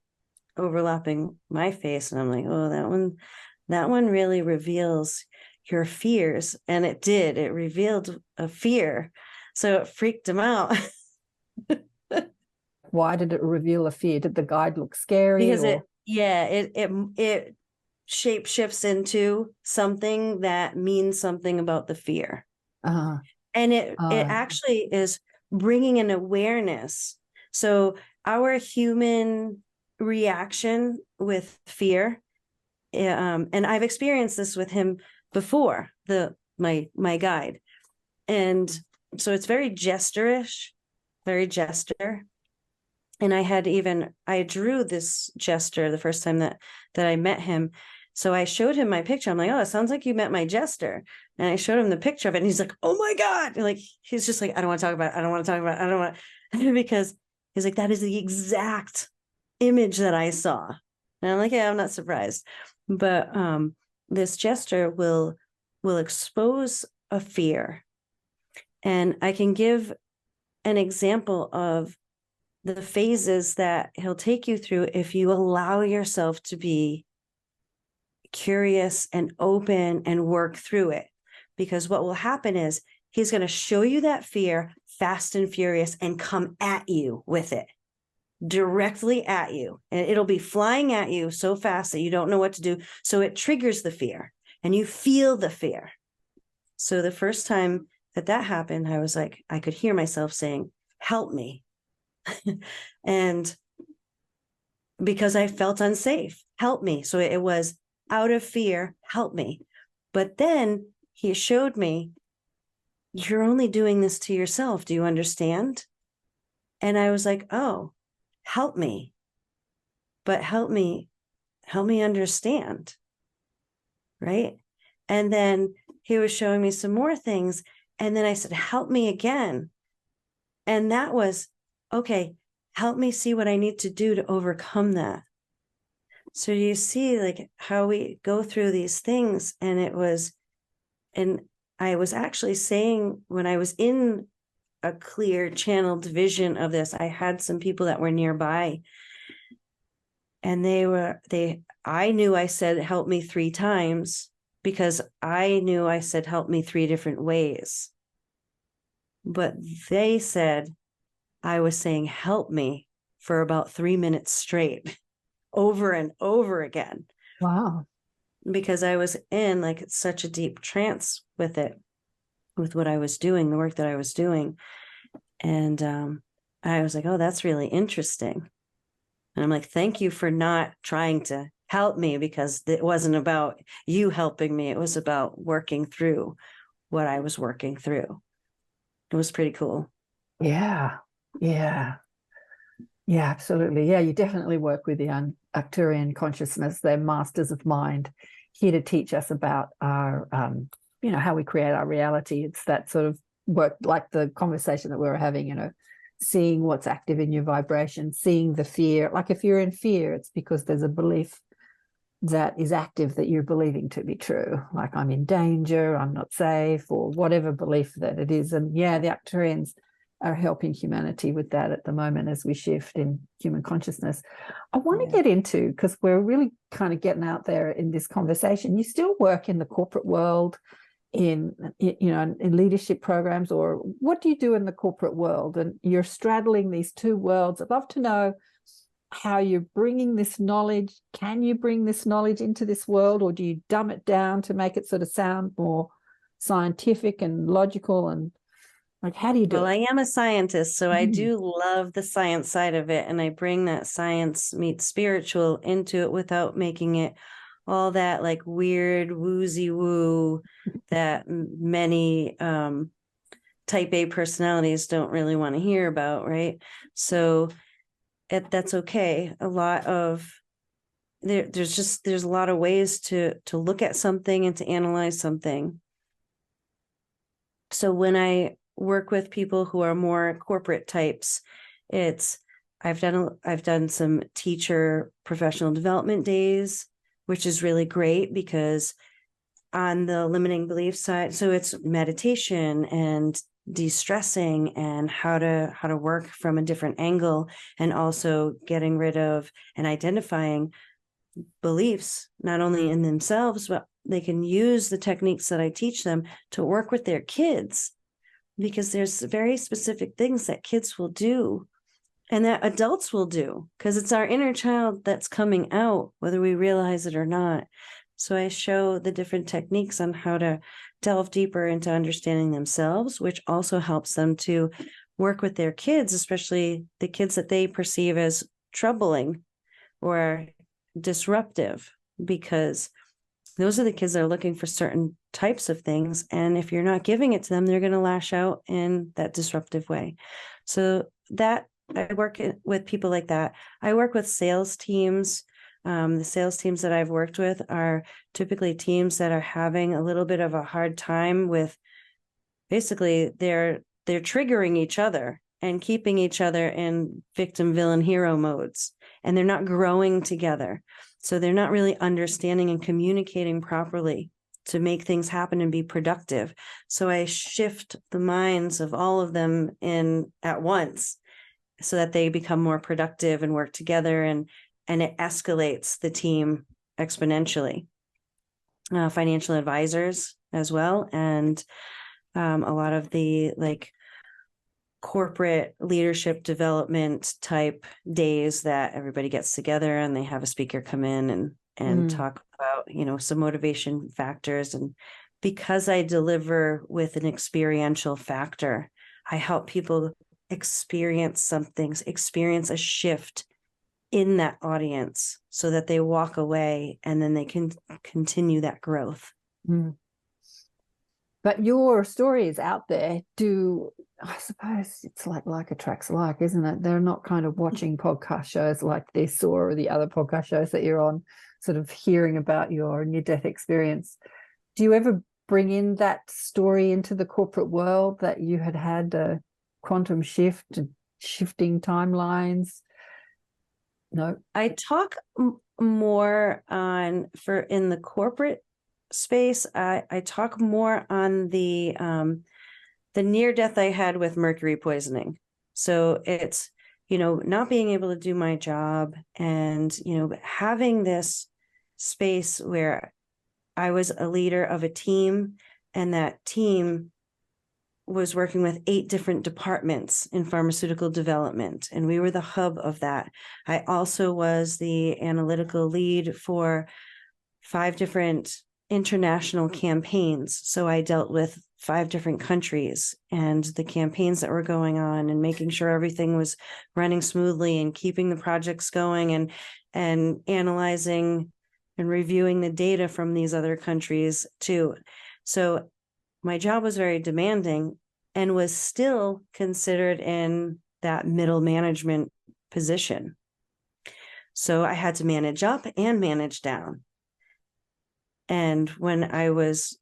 overlapping my face. And I'm like, oh, that one really reveals your fears. And it did. It revealed a fear. So it freaked him out. Why did it reveal a fear? Did the guide look scary? Because it shape shifts into something that means something about the fear. And it actually is bringing an awareness. So our human reaction with fear, and I've experienced this with him before, my guide. And so it's very gesture-ish, very gesture. And I drew this gesture the first time that I met him. So I showed him my picture. I'm like, oh, it sounds like you met my jester. And I showed him the picture of it. And he's like, oh my God. And like, he's just like, I don't want to talk about it. I don't want to talk about it. I don't want to, because he's like, that is the exact image that I saw. And I'm like, yeah, I'm not surprised. But this gesture will expose a fear. And I can give an example of the phases that he'll take you through if you allow yourself to be curious and open and work through it. Because what will happen is he's going to show you that fear fast and furious and come at you with it, directly at you. And it'll be flying at you so fast that you don't know what to do. So it triggers the fear and you feel the fear. So the first time that happened, I was like, I could hear myself saying, help me. And because I felt unsafe, help me. So it was out of fear, help me. But then he showed me, you're only doing this to yourself. Do you understand? And I was like, oh, help me. But help me understand. Right? And then he was showing me some more things. And then I said, help me again. And that was, okay, help me see what I need to do to overcome that. So you see like how we go through these things. And I was actually saying when I was in a clear channeled vision of this, I had some people that were nearby and I knew I said, help me 3 times because I knew I said, help me 3 different ways. But they said, I was saying, help me for about 3 minutes straight, over and over again. Wow. Because I was in like such a deep trance with it, with what I was doing, the work that I was doing. And I was like, oh, that's really interesting. And I'm like, thank you for not trying to help me, because it wasn't about you helping me. It was about working through what I was working through. It was pretty cool. Yeah, absolutely. Yeah, you definitely work with the Arcturian consciousness. They're masters of mind, here to teach us about our, how we create our reality. It's that sort of work, like the conversation that we were having, seeing what's active in your vibration, seeing the fear. Like if you're in fear, it's because there's a belief that is active that you're believing to be true. Like I'm in danger, I'm not safe, or whatever belief that it is. And yeah, the Arcturians are helping humanity with that at the moment as we shift in human consciousness. I want to get into, because we're really kind of getting out there in this conversation, you still work in the corporate world, in leadership programs, or what do you do in the corporate world? And you're straddling these 2 worlds. I'd love to know how you're bringing this knowledge. Can you bring this knowledge into this world, or do you dumb it down to make it sort of sound more scientific and logical? And Like, how do you do Well, it? I am a scientist, so I Mm. do love the science side of it, and I bring that science meets spiritual into it without making it all that like weird woozy woo that many type A personalities don't really want to hear about, right? So that's okay. A lot of there's a lot of ways to look at something and to analyze something. So when I work with people who are more corporate types, it's I've done some teacher professional development days, which is really great because on the limiting belief side, so it's meditation and de-stressing and how to work from a different angle, and also getting rid of and identifying beliefs, not only in themselves, but they can use the techniques that I teach them to work with their kids, because there's very specific things that kids will do and that adults will do, because it's our inner child that's coming out, whether we realize it or not. So I show the different techniques on how to delve deeper into understanding themselves, which also helps them to work with their kids, especially the kids that they perceive as troubling or disruptive, because those are the kids that are looking for certain types of things. And if you're not giving it to them, they're going to lash out in that disruptive way. So that I work with people like that. I work with sales teams. The sales teams that I've worked with are typically teams that are having a little bit of a hard time with, basically they're triggering each other and keeping each other in victim, villain, hero modes, and they're not growing together. So they're not really understanding and communicating properly to make things happen and be productive. So I shift the minds of all of them in at once so that they become more productive and work together, and it escalates the team exponentially. Financial advisors as well, and a lot of the like corporate leadership development type days that everybody gets together and they have a speaker come in and talk about, some motivation factors. And because I deliver with an experiential factor, I help people experience a shift in that audience so that they walk away and then they can continue that growth. But your story is out there. I suppose it's like attracts like, isn't it? They're not kind of watching podcast shows like this or the other podcast shows that you're on, sort of hearing about your near-death experience. Do you ever bring in that story into the corporate world, that you had a quantum shift, shifting timelines? No. I talk more in the corporate space. I talk more on the near death I had with mercury poisoning. So it's, not being able to do my job and, having this space where I was a leader of a team, and that team was working with 8 different departments in pharmaceutical development, and we were the hub of that. I also was the analytical lead for 5 different international campaigns. So I dealt with 5 different countries and the campaigns that were going on, and making sure everything was running smoothly and keeping the projects going, and analyzing and reviewing the data from these other countries too. So my job was very demanding and was still considered in that middle management position. So I had to manage up and manage down. And when I was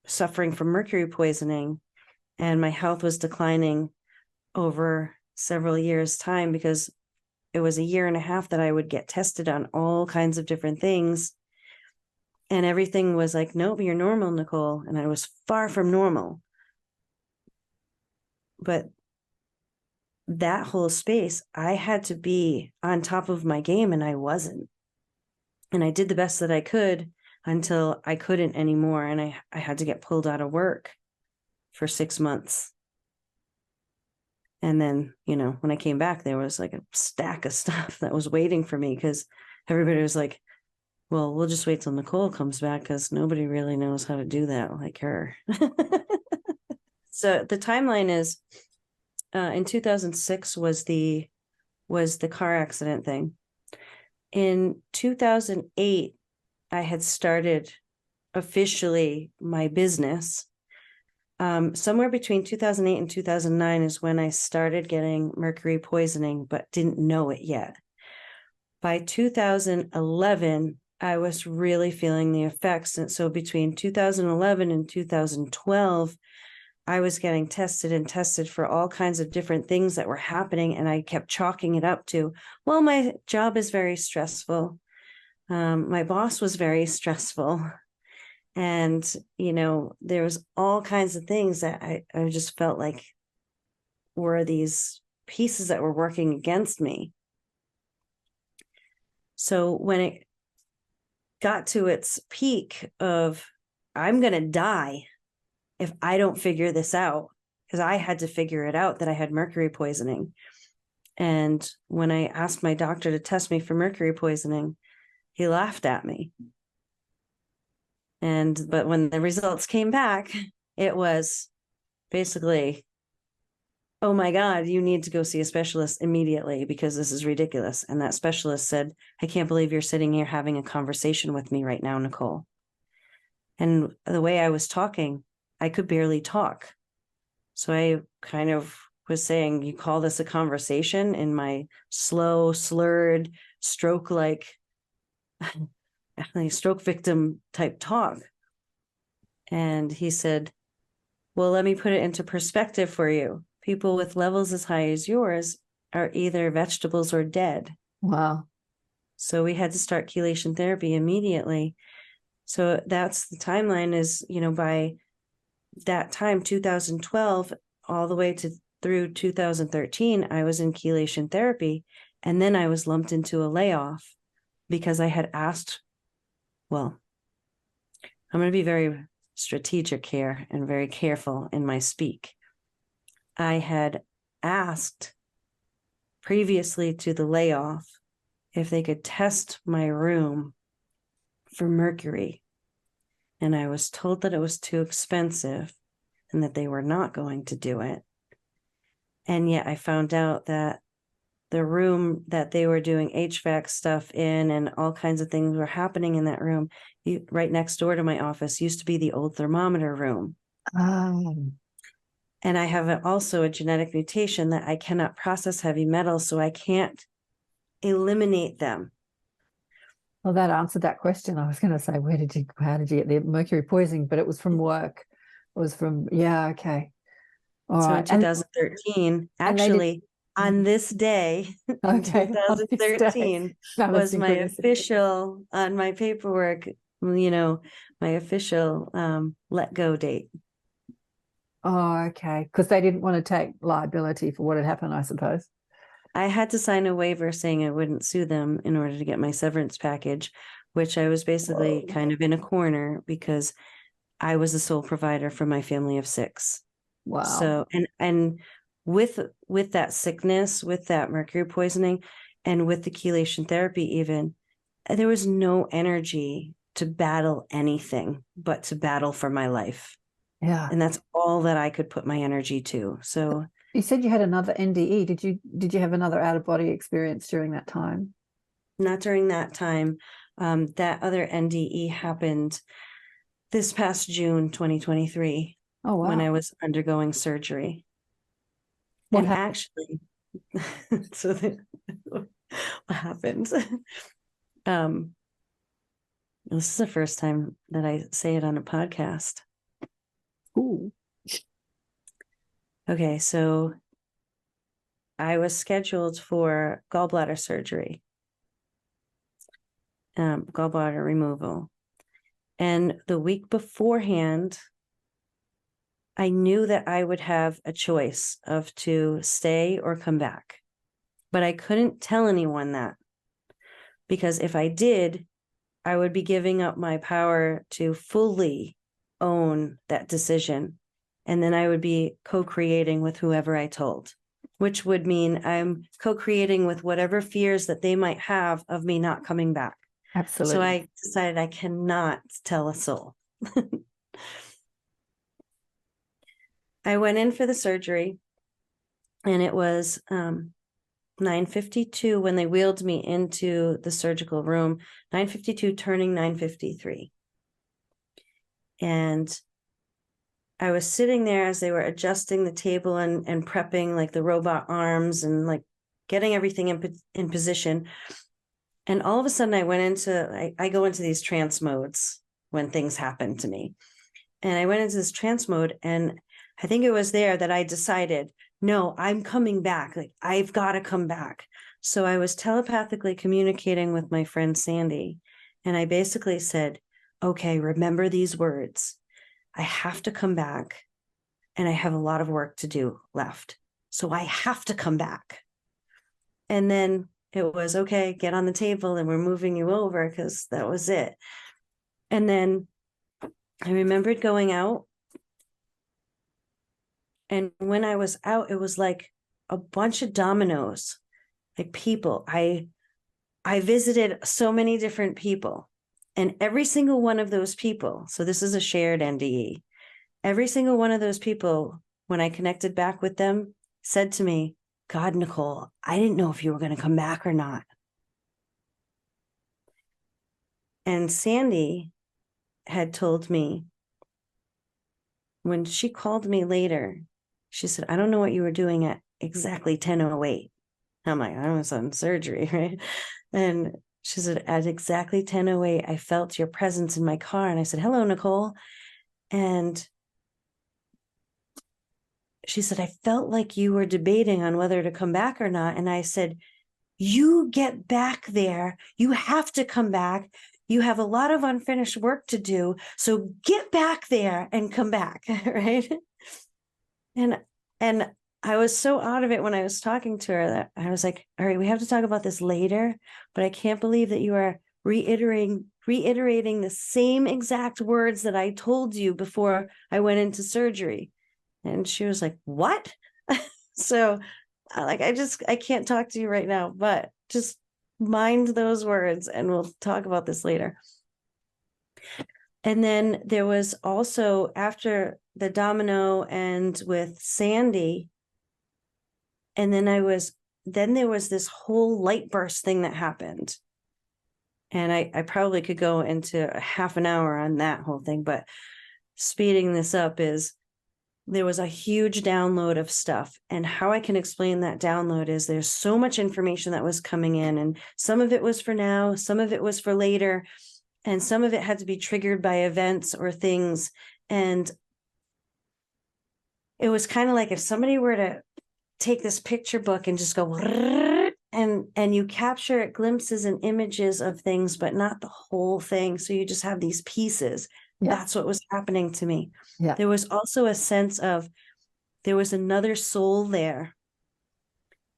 suffering from mercury poisoning and my health was declining over several years' time, because it was a year and a half that I would get tested on all kinds of different things, and everything was like, nope, you're normal, Nicole. And I was far from normal. But that whole space, I had to be on top of my game, and I wasn't. And I did the best that I could until I couldn't anymore. And I had to get pulled out of work for 6 months. And then, when I came back, there was like a stack of stuff that was waiting for me, because everybody was like, well, we'll just wait till Nicole comes back, because nobody really knows how to do that like her. So the timeline is in 2006 was the car accident thing. In 2008, I had started officially my business. Somewhere between 2008 and 2009 is when I started getting mercury poisoning, but didn't know it yet. By 2011, I was really feeling the effects. And so between 2011 and 2012, I was getting tested for all kinds of different things that were happening. And I kept chalking it up to, well, my job is very stressful. My boss was very stressful. And, there was all kinds of things that I just felt like were these pieces that were working against me. So when it got to its peak of, I'm going to die if I don't figure this out, because I had to figure it out that I had mercury poisoning. And when I asked my doctor to test me for mercury poisoning, he laughed at me. But when the results came back, it was basically, oh my God, you need to go see a specialist immediately because this is ridiculous. And that specialist said, I can't believe you're sitting here having a conversation with me right now, Nicole. And the way I was talking, I could barely talk. So I kind of was saying, you call this a conversation, in my slow, slurred, stroke-like, stroke victim type talk. And he said, well, let me put it into perspective for you. People with levels as high as yours are either vegetables or dead. Wow. So we had to start chelation therapy immediately. So that's the timeline is, by that time, 2012, all the way through 2013, I was in chelation therapy. And then I was lumped into a layoff because I had asked, well, I'm going to be very strategic here and very careful in my speak. I had asked previously to the layoff if they could test my room for mercury. And I was told that it was too expensive and that they were not going to do it. And yet I found out that the room that they were doing HVAC stuff in and all kinds of things were happening in that room, right next door to my office, used to be the old thermometer room. And I have also a genetic mutation that I cannot process heavy metals, so I can't eliminate them. Well, that answered that question. I was going to say, how did you get the mercury poisoning? But it was from work. It was from, okay. All so right. in 2013, actually, on this day, in 2013, was my official, on my paperwork, my official let go date. Oh, okay. Because they didn't want to take liability for what had happened, I suppose. I had to sign a waiver saying I wouldn't sue them in order to get my severance package, which I was basically kind of in a corner because I was the sole provider for my family of 6. Wow. So, and with that sickness, with that mercury poisoning, and with the chelation therapy even, there was no energy to battle anything but to battle for my life. Yeah. And that's all that I could put my energy to. So you said you had another NDE. Did you have another out-of-body experience during that time? Not during that time. That other NDE happened this past June 2023. Oh, wow. When I was undergoing surgery. What and happened? Actually, so what happened? This is the first time that I say it on a podcast. Ooh. Okay, so I was scheduled for gallbladder surgery, gallbladder removal. And the week beforehand, I knew that I would have a choice of to stay or come back. But I couldn't tell anyone that, because if I did, I would be giving up my power to fully own that decision. And then I would be co-creating with whoever I told, which would mean I'm co-creating with whatever fears that they might have of me not coming back. Absolutely. So I decided I cannot tell a soul. I went in for the surgery, and it was 9:52 when they wheeled me into the surgical room, 9:52 turning 9:53. And I was sitting there as they were adjusting the table and prepping like the robot arms and like getting everything in position. And all of a sudden I went into, I go into these trance modes when things happen to me. And I went into this trance mode, and I think it was there that I decided, no, I'm coming back. Like, I've got to come back. So I was telepathically communicating with my friend Sandy. And I basically said, okay, remember these words. I have to come back, and I have a lot of work to do left. So I have to come back. And then it was, okay, get on the table and we're moving you over, because that was it. And then I remembered going out. And when I was out, it was like a bunch of dominoes, like people. I visited so many different people, and every single one of those people, so this is a shared NDE, every single one of those people, when I connected back with them, said to me, God, Nicole, I didn't know if you were going to come back or not. And Sandy had told me, when she called me later, she said, I don't know what you were doing at exactly 10:08. I'm like, I was on surgery, right? And she said, at exactly 10:08, I felt your presence in my car. And I said, hello, Nicole. And she said, I felt like you were debating on whether to come back or not. And I said, you get back there. You have to come back. You have a lot of unfinished work to do. So get back there and come back, right? And I was so out of it when I was talking to her that I was like, all right, we have to talk about this later, but I can't believe that you are reiterating the same exact words that I told you before I went into surgery. And she was like, what? So like, I can't talk to you right now, but just mind those words and we'll talk about this later. And then there was also, after the domino and with Sandy, and then there was this whole light burst thing that happened. And I probably could go into a half an hour on that whole thing, but speeding this up is, there was a huge download of stuff. And how I can explain that download is, there's so much information that was coming in, and some of it was for now, some of it was for later, and some of it had to be triggered by events or things. And it was kind of like if somebody were to take this picture book and just go, and you capture glimpses and images of things, but not the whole thing. So you just have these pieces. Yeah. That's what was happening to me. Yeah. There was also a sense of, there was another soul there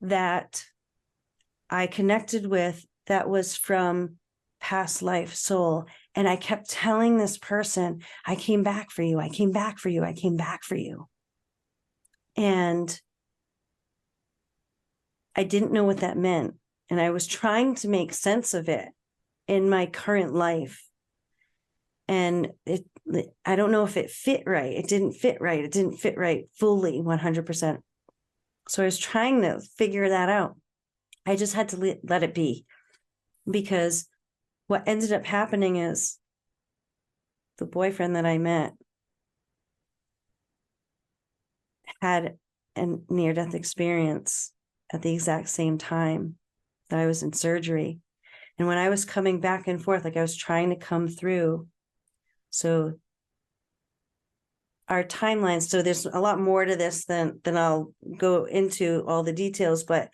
that I connected with that was from past life soul. And I kept telling this person, I came back for you. I came back for you. I came back for you. And I didn't know what that meant. And I was trying to make sense of it in my current life. And I don't know if it fit right. It didn't fit right. It didn't fit right fully 100%. So I was trying to figure that out. I just had to let it be, because what ended up happening is the boyfriend that I met had a near-death experience at the exact same time that I was in surgery. And when I was coming back and forth, like I was trying to come through. So our timelines, so there's a lot more to this than I'll go into all the details, but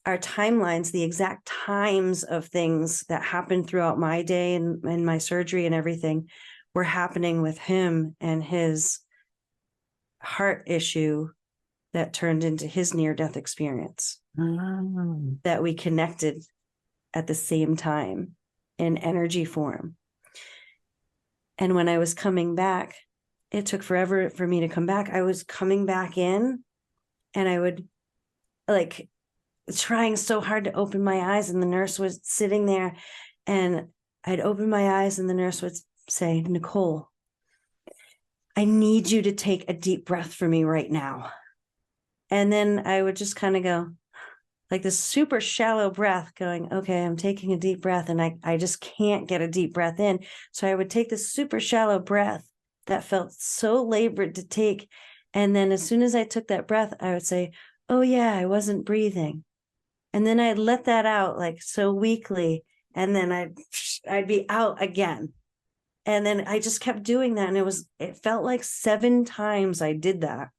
our timelines, the exact times of things that happened throughout my day and my surgery and everything, were happening with him and his heart issue that turned into his near-death experience. That we connected at the same time in energy form. And when I was coming back, it took forever for me to come back. I was coming back in, and I would like trying so hard to open my eyes, and the nurse was sitting there, and I'd open my eyes and the nurse would say, Nicole, I need you to take a deep breath for me right now. And then I would just kind of go like this super shallow breath going, okay, I'm taking a deep breath and I just can't get a deep breath in. So I would take this super shallow breath that felt so labored to take. And then as soon as I took that breath, I would say, oh yeah, I wasn't breathing. And then I'd let that out like so weakly. And then I'd be out again. And then I just kept doing that. And it felt like 7 times I did that.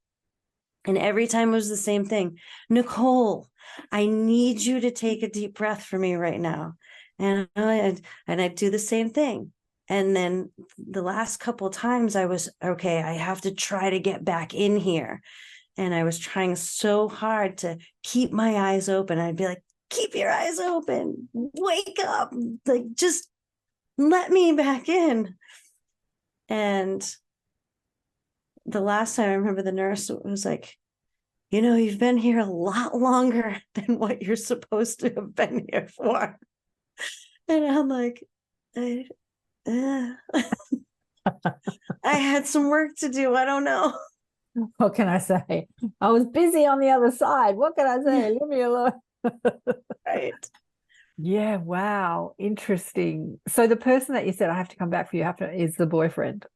And every time it was the same thing. Nicole, I need you to take a deep breath for me right now. And I'd do the same thing. And then the last couple of times I was, okay, I have to try to get back in here. And I was trying so hard to keep my eyes open. I'd be like, keep your eyes open, wake up, like just let me back in. And the last time I remember the nurse was like, you know, you've been here a lot longer than what you're supposed to have been here for. And I'm like, I had some work to do. I don't know. What can I say? I was busy on the other side. What can I say? Leave me alone. Right. Yeah, wow. Interesting. So the person that you said I have to come back for you is the boyfriend.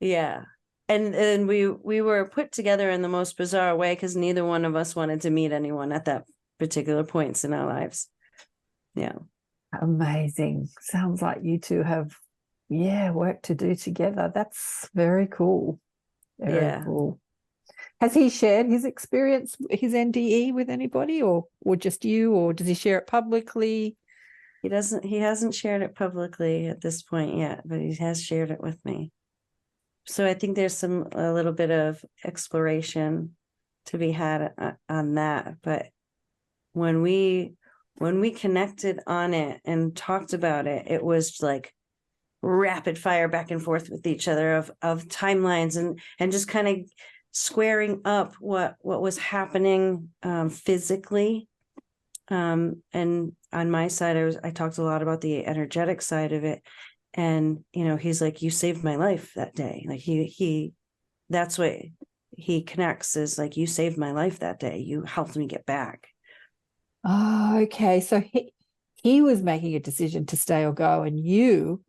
Yeah. And we were put together in the most bizarre way because neither one of us wanted to meet anyone at that particular points in our lives. Yeah. Amazing. Sounds like you two have, work to do together. That's very cool. Very cool. Has he shared his experience, his NDE with anybody or just you, or does he share it publicly? He hasn't shared it publicly at this point yet, but he has shared it with me. So I think there's a little bit of exploration to be had on that. But when we connected on it and talked about it, it was like rapid fire back and forth with each other of timelines and just kind of squaring up what was happening physically. And on my side, I talked a lot about the energetic side of it. And, you know, he's like, you saved my life that day. Like that's what he connects is like, you saved my life that day. You helped me get back. Oh, okay. So he was making a decision to stay or go, and you,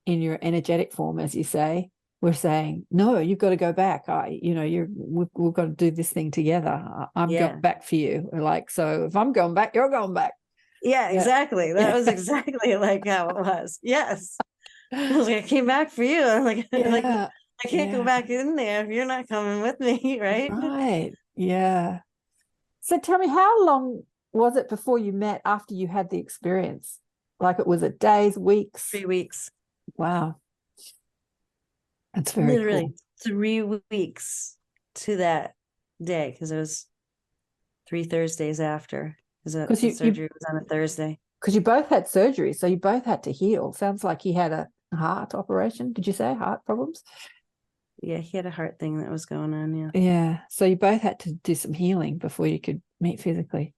in your energetic form, as you say, were saying, no, you've got to go back. We've got to do this thing together. I'm going back for you. Like, so if I'm going back, you're going back. Yeah, exactly. That was exactly like how it was. Yes. I was like, I came back for you. I'm like, I can't go back in there if you're not coming with me, right? Right. Yeah. So tell me, how long was it before you met after you had the experience? Like, it was it days, weeks? 3 weeks. Wow. That's very literally cool. 3 weeks to that day, because it was 3 Thursdays after, because the surgery was on a Thursday. Because you both had surgery, so you both had to heal. Sounds like he had a heart operation. Did you say heart problems? Yeah, he had a heart thing that was going on. Yeah. Yeah. So you both had to do some healing before you could meet physically.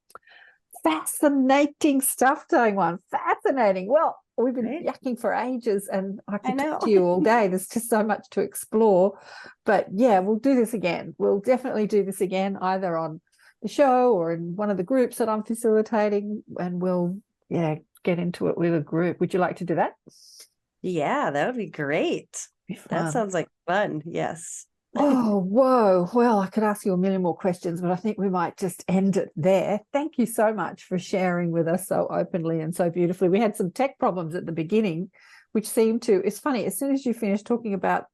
Fascinating stuff, Taiwan. Fascinating. Well, we've been yakking for ages, and I could talk to you all day. There's just so much to explore. But yeah, we'll do this again. We'll definitely do this again, either on the show or in one of the groups that I'm facilitating, and we'll get into it with a group. Would you like to do that? Yeah, that would be great. That sounds like fun. Yes. Oh, whoa. Well, I could ask you a million more questions, but I think we might just end it there. Thank you so much for sharing with us so openly and so beautifully. We had some tech problems at the beginning, which seemed to, it's funny, as soon as you finished talking about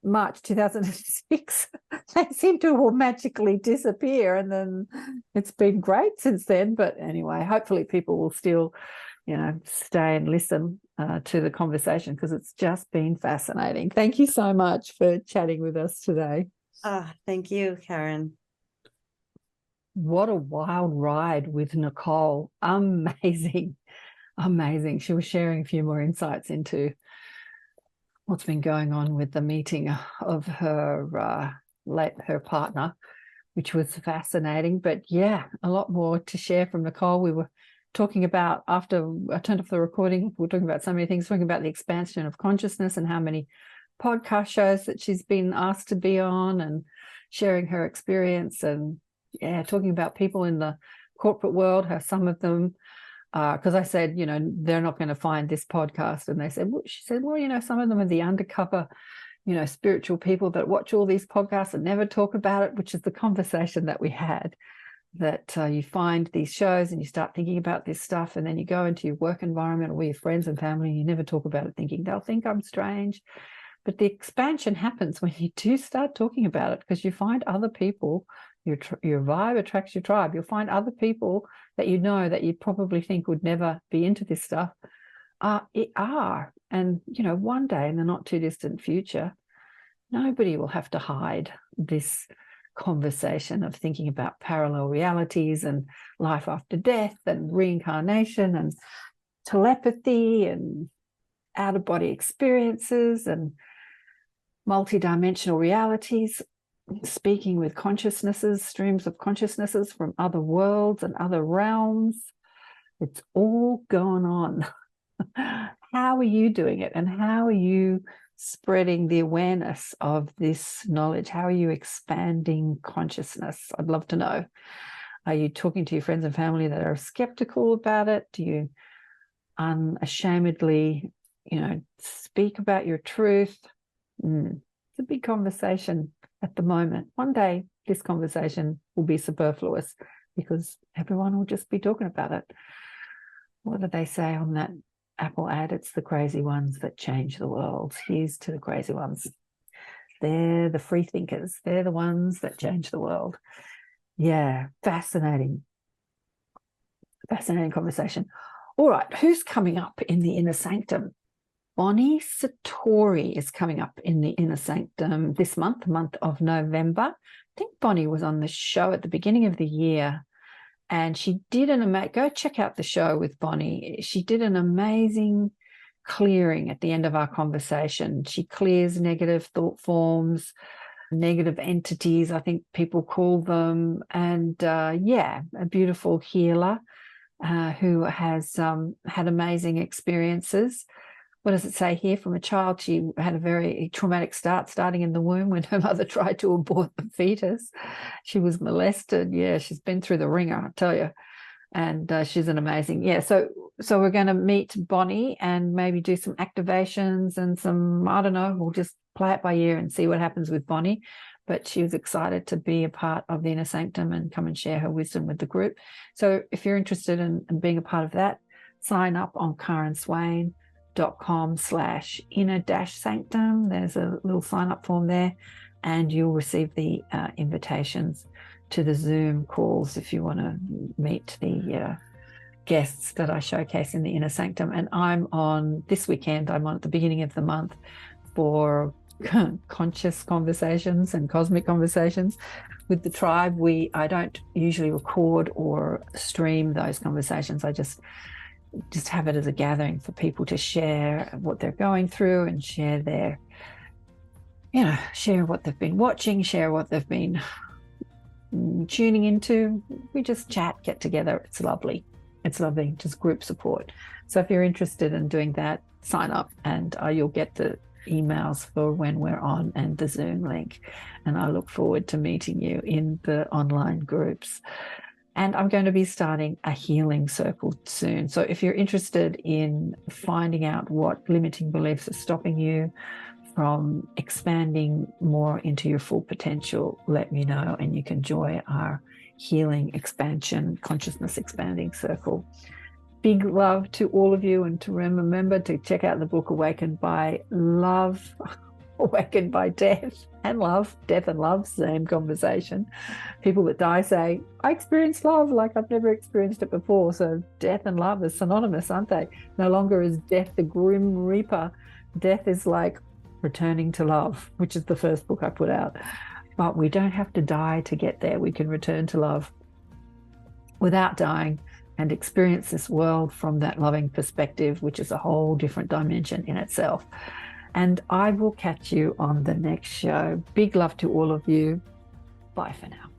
March 2006, they seem to all magically disappear, and then it's been great since then. But anyway, hopefully people will still, stay and listen to the conversation, because it's just been fascinating. Thank you so much for chatting with us today. Thank you, Karen. What a wild ride with Nicole. Amazing. She was sharing a few more insights into what's been going on with the meeting of her partner, which was fascinating. But yeah, a lot more to share from Nicole. We were talking about, after I turned off the recording, we were talking about so many things, talking about the expansion of consciousness and how many podcast shows that she's been asked to be on and sharing her experience and talking about people in the corporate world, how some of them, because I said, they're not going to find this podcast. And she said, well, some of them are the undercover, spiritual people that watch all these podcasts and never talk about it, which is the conversation that we had, that you find these shows and you start thinking about this stuff, and then you go into your work environment or with your friends and family and you never talk about it, thinking they'll think I'm strange. But the expansion happens when you do start talking about it, because you find other people, your vibe attracts your tribe. You'll find other people that that you probably think would never be into this stuff are. And, one day in the not too distant future, nobody will have to hide this conversation of thinking about parallel realities and life after death and reincarnation and telepathy and out-of-body experiences and multidimensional realities, speaking with consciousnesses, streams of consciousnesses from other worlds and other realms. It's all going on. How are you doing it? And how are you spreading the awareness of this knowledge? How are you expanding consciousness? I'd love to know. Are you talking to your friends and family that are skeptical about it? Do you unashamedly, speak about your truth? It's a big conversation at the moment. One day, this conversation will be superfluous because everyone will just be talking about it. What do they say on that Apple ad? It's the crazy ones that change the world. Here's to the crazy ones. They're the free thinkers. They're the ones that change the world. Yeah, fascinating. Fascinating conversation. All right, who's coming up in the Inner Sanctum? Bonnie Satori is coming up in the Inner Sanctum this month, the month of November. I think Bonnie was on the show at the beginning of the year, and she did go check out the show with Bonnie. She did an amazing clearing at the end of our conversation. She clears negative thought forms, negative entities, I think people call them, and a beautiful healer who has had amazing experiences. What does it say here? From a child, she had a very traumatic starting in the womb when her mother tried to abort the fetus. She was molested. Yeah, she's been through the ringer, I tell you. And she's an amazing, So we're going to meet Bonnie and maybe do some activations and some, I don't know, we'll just play it by ear and see what happens with Bonnie. But she was excited to be a part of the Inner Sanctum and come and share her wisdom with the group. So if you're interested in being a part of that, sign up on karenswain.com/inner-sanctum. There's a little sign up form there, and you'll receive the invitations to the Zoom calls if you want to meet the guests that I showcase in the Inner Sanctum. And I'm on this weekend, I'm on at the beginning of the month for conscious conversations and cosmic conversations with the tribe. I don't usually record or stream those conversations. I just have it as a gathering for people to share what they're going through and share share what they've been watching, share what they've been tuning into. We just chat, get together. It's lovely. It's lovely, just group support. So if you're interested in doing that, sign up and you'll get the emails for when we're on and the Zoom link. And I look forward to meeting you in the online groups. And I'm going to be starting a healing circle soon. So if you're interested in finding out what limiting beliefs are stopping you from expanding more into your full potential, let me know and you can join our healing expansion, consciousness expanding circle. Big love to all of you, and to remember to check out the book Awakened by Love, Awakened by Death and Love. Death and love, same conversation. People that die say, I experienced love like I've never experienced it before. So death and love are synonymous, aren't they? No longer is death the grim reaper. Death is like returning to love, which is the first book I put out. But we don't have to die to get there. We can return to love without dying and experience this world from that loving perspective, which is a whole different dimension in itself. And I will catch you on the next show. Big love to all of you. Bye for now.